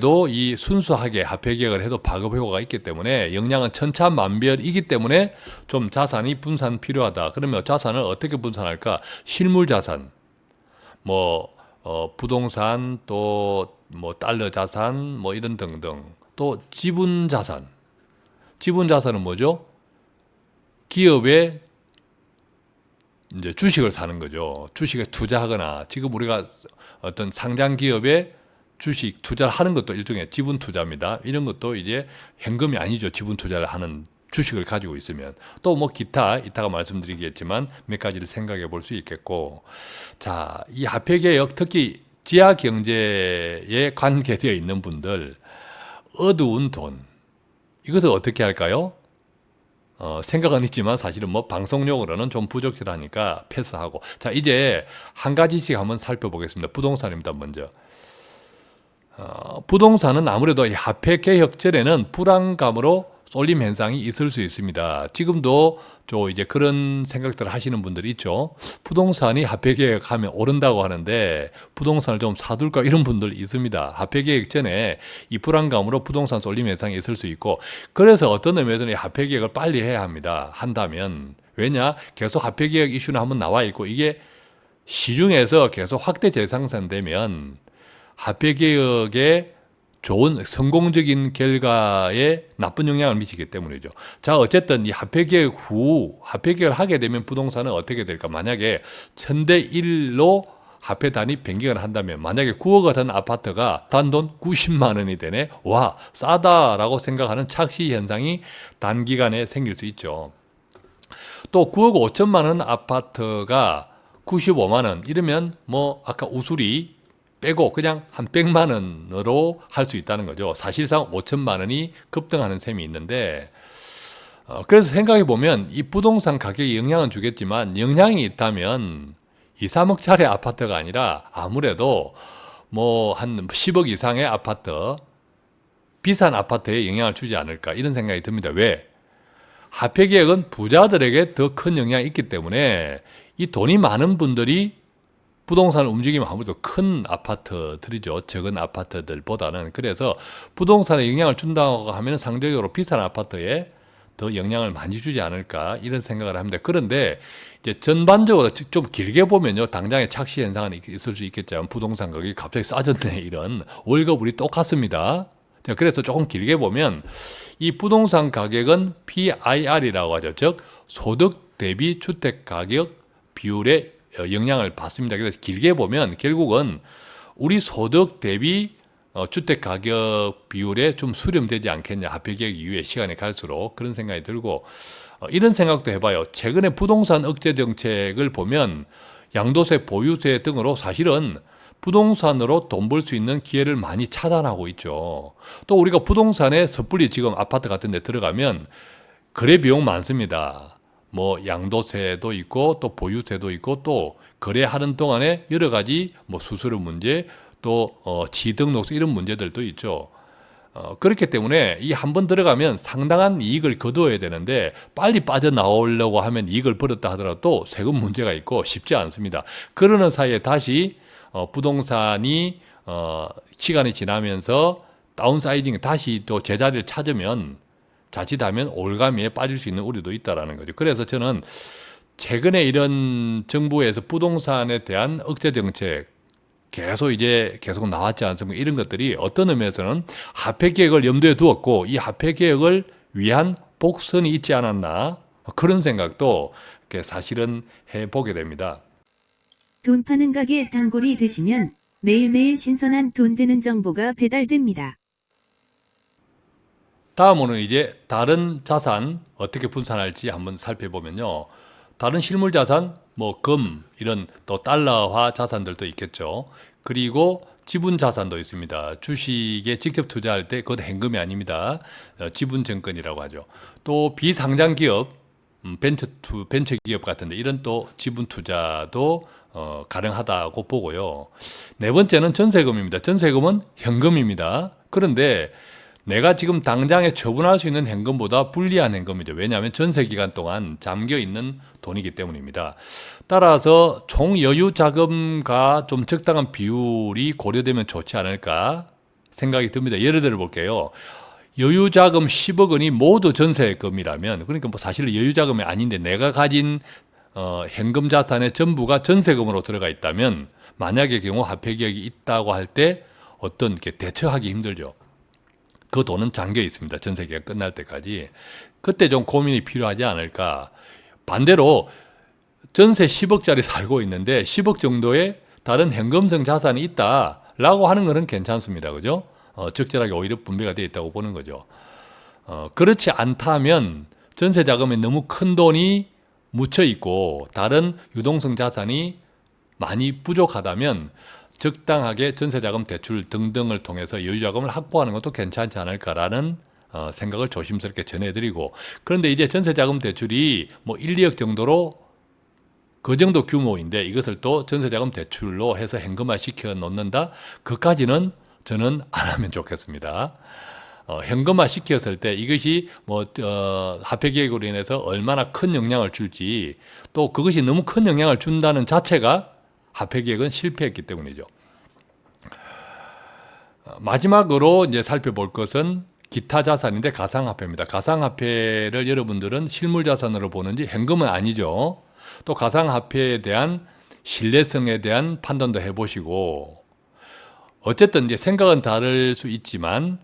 화폐 개혁을 해도 파급 효과가 있기 때문에 역량은 천차만별이기 때문에 좀 자산이 분산 필요하다. 그러면 자산을 어떻게 분산할까? 실물 자산, 부동산, 또 달러 자산, 이런 등등. 또 지분 자산. 지분 자산은 뭐죠? 기업의 이제 주식을 사는 거죠. 주식에 투자하거나 지금 우리가 어떤 상장 기업에 주식 투자를 하는 것도 일종의 지분 투자입니다. 이런 것도 이제 현금이 아니죠. 지분 투자를 하는 주식을 가지고 있으면. 또 기타, 이따가 말씀드리겠지만 몇 가지를 생각해 볼 수 있겠고. 자, 이 화폐 개혁, 특히 지하 경제에 관계되어 있는 분들, 어두운 돈. 이것을 어떻게 할까요? 생각은 있지만 사실은 방송용으로는 좀 부적절하니까 패스하고. 자, 이제 한 가지씩 한번 살펴보겠습니다. 부동산입니다, 먼저. 부동산은 아무래도 이 화폐 개혁 전에는 불안감으로 쏠림 현상이 있을 수 있습니다. 지금도 이제 그런 생각들을 하시는 분들이 있죠. 부동산이 화폐 개혁하면 오른다고 하는데 부동산을 좀 사둘까 이런 분들 있습니다. 화폐 개혁 전에 이 불안감으로 부동산 쏠림 현상이 있을 수 있고, 그래서 어떤 의미에서는 이 화폐 개혁을 빨리 해야 합니다. 한다면. 왜냐? 계속 화폐 개혁 이슈는 한번 나와 있고 이게 시중에서 계속 확대 재생산되면 화폐 개혁에 좋은 성공적인 결과에 나쁜 영향을 미치기 때문이죠. 자, 어쨌든 이 화폐 개혁 후 화폐 개혁을 하게 되면 부동산은 어떻게 될까? 만약에 1000대1로 화폐 단위 변경을 한다면 만약에 9억 원 아파트가 단돈 90만 원이 되네. 와, 싸다라고 생각하는 착시 현상이 단기간에 생길 수 있죠. 또 9억 5천만 원 아파트가 95만 원 이러면 아까 우수리 빼고 그냥 한 100만 원으로 할 수 있다는 거죠. 사실상 5천만 원이 급등하는 셈이 있는데, 그래서 생각해 보면 이 부동산 가격에 영향은 주겠지만 영향이 있다면 2, 3억짜리 아파트가 아니라 아무래도 한 10억 이상의 아파트, 비싼 아파트에 영향을 주지 않을까 이런 생각이 듭니다. 왜? 화폐 개혁은 부자들에게 더 큰 영향이 있기 때문에 이 돈이 많은 분들이 부동산을 움직이면 아무래도 큰 아파트들이죠. 적은 아파트들보다는. 그래서 부동산에 영향을 준다고 하면 상대적으로 비싼 아파트에 더 영향을 많이 주지 않을까 이런 생각을 합니다. 그런데 이제 전반적으로 좀 길게 보면요. 당장의 착시 현상은 있을 수 있겠지만 부동산 가격이 갑자기 싸졌네 이런 월급이 똑같습니다. 자, 그래서 조금 길게 보면 이 부동산 가격은 PIR이라고 하죠. 즉 소득 대비 주택 가격 비율에 영향을 받습니다. 그래서 길게 보면 결국은 우리 소득 대비 주택 가격 비율에 좀 수렴되지 않겠냐. 화폐 개혁 이후에 시간이 갈수록 그런 생각이 들고, 이런 생각도 해봐요. 최근에 부동산 억제 정책을 보면 양도세, 보유세 등으로 사실은 부동산으로 돈 벌 수 있는 기회를 많이 차단하고 있죠. 또 우리가 부동산에 섣불리 지금 아파트 같은 데 들어가면 거래 비용 많습니다. 양도세도 있고 또 보유세도 있고 또 거래하는 동안에 여러 가지 수수료 문제 또 지등록세 이런 문제들도 있죠. 그렇기 때문에 이 한 번 들어가면 상당한 이익을 거두어야 되는데 빨리 빠져나오려고 하면 이익을 벌었다 하더라도 세금 문제가 있고 쉽지 않습니다. 그러는 사이에 다시 부동산이 시간이 지나면서 다운사이징 다시 또 제자리를 찾으면 자칫하면 올가미에 빠질 수 있는 우려도 있다라는 거죠. 그래서 저는 최근에 이런 정부에서 부동산에 대한 억제 정책 계속 나왔지 않습니까? 이런 것들이 어떤 의미에서는 화폐 개혁을 염두에 두었고 이 화폐 개혁을 위한 복선이 있지 않았나 그런 생각도 사실은 해보게 됩니다. 돈 파는 가게 단골이 되시면 매일매일 신선한 돈 되는 정보가 배달됩니다. 다음으로는 이제 다른 자산 어떻게 분산할지 한번 살펴보면요. 다른 실물 자산, 뭐 금, 이런 또 달러화 자산들도 있겠죠. 그리고 지분 자산도 있습니다. 주식에 직접 투자할 때 그건 현금이 아닙니다. 지분 증권이라고 하죠. 또 비상장 기업, 벤처 기업 같은데 이런 또 지분 투자도 가능하다고 보고요. 네 번째는 전세금입니다. 전세금은 현금입니다. 그런데 내가 지금 당장에 처분할 수 있는 현금보다 불리한 현금이죠. 왜냐하면 전세 기간 동안 잠겨 있는 돈이기 때문입니다. 따라서 총 여유 자금과 좀 적당한 비율이 고려되면 좋지 않을까 생각이 듭니다. 예를 들어 볼게요. 여유 자금 10억 원이 모두 전세금이라면, 그러니까 뭐 사실 여유 자금이 아닌데 내가 가진 현금 자산의 전부가 전세금으로 들어가 있다면, 만약의 경우 화폐 개혁이 있다고 할 때 어떤 게 대처하기 힘들죠. 그 돈은 잠겨 있습니다. 전세 계약 끝날 때까지. 그때 좀 고민이 필요하지 않을까. 반대로 전세 10억짜리 살고 있는데 10억 정도의 다른 현금성 자산이 있다라고 하는 것은 괜찮습니다. 그죠? 적절하게 오히려 분배가 되어 있다고 보는 거죠. 그렇지 않다면 전세 자금에 너무 큰 돈이 묻혀 있고 다른 유동성 자산이 많이 부족하다면 적당하게 전세자금 대출 등등을 통해서 여유자금을 확보하는 것도 괜찮지 않을까라는 생각을 조심스럽게 전해드리고, 그런데 이제 전세자금 대출이 뭐 1, 2억 정도로 그 정도 규모인데 이것을 또 전세자금 대출로 해서 현금화 시켜 놓는다? 그까지는 저는 안 하면 좋겠습니다. 현금화 시켰을 때 이것이 뭐 화폐 개혁으로 인해서 얼마나 큰 영향을 줄지, 또 그것이 너무 큰 영향을 준다는 자체가 화폐 개혁은 실패했기 때문이죠. 마지막으로 이제 살펴볼 것은 기타 자산인데 가상화폐입니다. 가상화폐를 여러분들은 실물 자산으로 보는지 현금은 아니죠. 또 가상화폐에 대한 신뢰성에 대한 판단도 해보시고, 어쨌든 이제 생각은 다를 수 있지만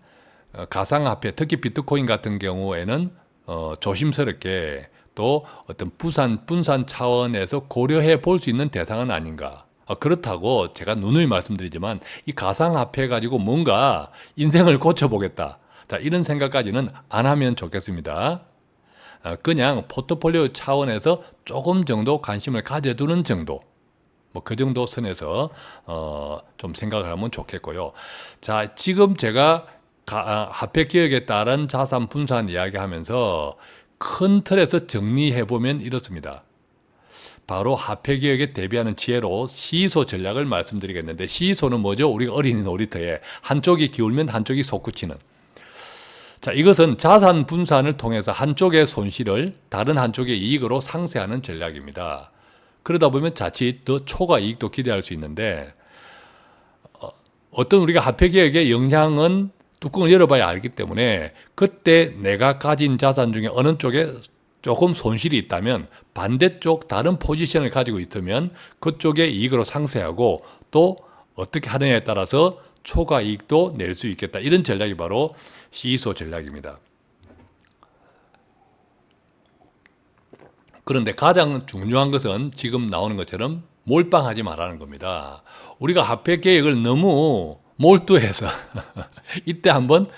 가상화폐, 특히 비트코인 같은 경우에는 조심스럽게 또 어떤 분산 차원에서 고려해 볼 수 있는 대상은 아닌가. 그렇다고 제가 누누이 말씀드리지만 이 가상화폐 가지고 뭔가 인생을 고쳐보겠다, 자, 이런 생각까지는 안 하면 좋겠습니다. 그냥 포트폴리오 차원에서 조금 정도 관심을 가져두는 정도, 뭐 그 정도 선에서 좀 생각을 하면 좋겠고요. 자, 지금 제가 화폐 개혁에 따른 자산 분산 이야기하면서 큰 틀에서 정리해 보면 이렇습니다. 바로 화폐 개혁에 대비하는 지혜로 시소 전략을 말씀드리겠는데, 시소는 뭐죠? 우리가 어린이 놀이터에 한쪽이 기울면 한쪽이 솟구치는. 자, 이것은 자산 분산을 통해서 한쪽의 손실을 다른 한쪽의 이익으로 상쇄하는 전략입니다. 그러다 보면 자칫 더 초과 이익도 기대할 수 있는데, 어떤 우리가 화폐 개혁의 영향은 뚜껑을 열어봐야 알기 때문에 그때 내가 가진 자산 중에 어느 쪽에 조금 손실이 있다면 반대쪽 다른 포지션을 가지고 있으면 그쪽의 이익으로 상쇄하고 또 어떻게 하느냐에 따라서 초과 이익도 낼 수 있겠다. 이런 전략이 바로 시소 전략입니다. 그런데 가장 중요한 것은 지금 나오는 것처럼 몰빵하지 말라는 겁니다. 우리가 화폐 개혁을 너무 몰두해서 이때 한번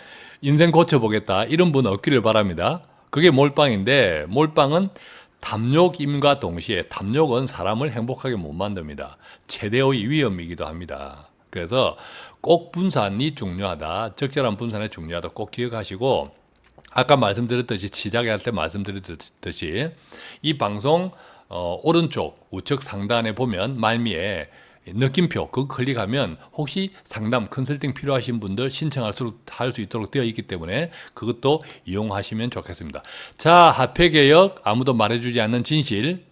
인생 고쳐보겠다 이런 분 없기를 바랍니다. 그게 몰빵인데, 몰빵은 탐욕임과 동시에, 탐욕은 사람을 행복하게 못 만듭니다. 최대의 위험이기도 합니다. 그래서 꼭 분산이 중요하다, 적절한 분산이 중요하다 꼭 기억하시고, 아까 말씀드렸듯이, 시작에 할 때 말씀드렸듯이 이 방송 오른쪽 우측 상단에 보면 말미에 느낌표 그거 클릭하면 혹시 상담 컨설팅 필요하신 분들 신청할 수 있도록 되어 있기 때문에 그것도 이용하시면 좋겠습니다. 자, 화폐 개혁 아무도 말해주지 않는 진실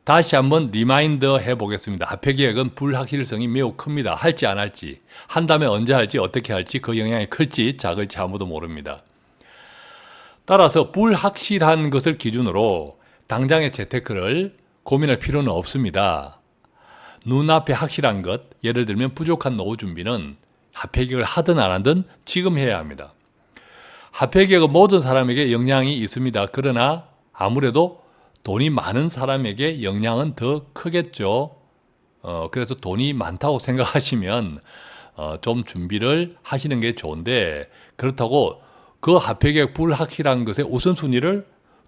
다시 한번 리마인더 해보겠습니다. 화폐 개혁은 불확실성이 매우 큽니다. 할지 안 할지, 한다면 언제 할지, 어떻게 할지, 그 영향이 클지 작을지 아무도 모릅니다. 따라서 불확실한 것을 기준으로 당장의 재테크를 고민할 필요는 없습니다. 눈앞에 확실한 것, 예를 들면 부족한 노후 준비는 화폐 개혁을 하든 안 하든 지금 해야 합니다. 화폐 개혁은 모든 사람에게 영향이 있습니다. 그러나 아무래도 돈이 많은 사람에게 영향은 더 크겠죠. 그래서 돈이 많다고 생각하시면 좀 준비를 하시는 게 좋은데, 그렇다고 그 화폐계약 불확실한 것에 우선순위를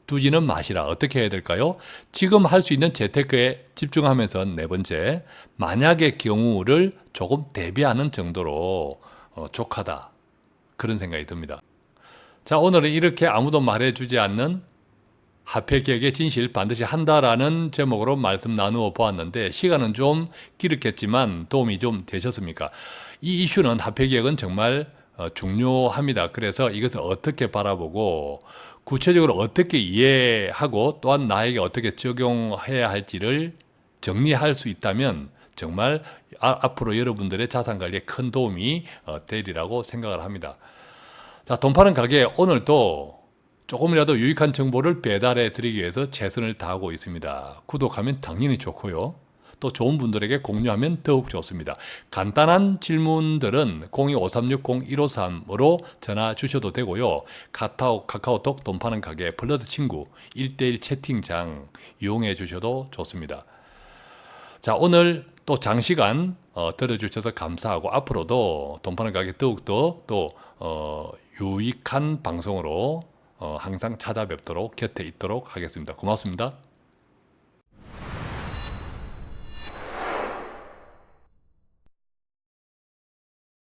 두지는 마시라. 어떻게 해야 될까요? 지금 할 수 있는 재테크에 집중하면서 네 번째, 만약의 경우를 조금 대비하는 정도로 족하다. 그런 생각이 듭니다. 자, 오늘은 이렇게 아무도 말해주지 않는 화폐계약의 진실 반드시 한다라는 제목으로 말씀 나누어 보았는데 시간은 좀 길었겠지만 도움이 좀 되셨습니까? 이 이슈는 화폐계약은 정말 중요합니다. 그래서 이것을 어떻게 바라보고 구체적으로 어떻게 이해하고 또한 나에게 어떻게 적용해야 할지를 정리할 수 있다면 정말 앞으로 여러분들의 자산 관리에 큰 도움이 되리라고 생각을 합니다. 자, 돈 파는 가게 오늘도 조금이라도 유익한 정보를 배달해 드리기 위해서 최선을 다하고 있습니다. 구독하면 당연히 좋고요. 또 좋은 분들에게 공유하면 더욱 좋습니다. 간단한 질문들은 02-5360-153으로 전화 주셔도 되고요. 카카오톡 돈 파는 가게 플러스 친구 1대1 채팅창 이용해 주셔도 좋습니다. 자, 오늘 또 장시간 들어주셔서 감사하고 앞으로도 돈 파는 가게 더욱더 또 유익한 방송으로 항상 찾아뵙도록 곁에 있도록 하겠습니다. 고맙습니다.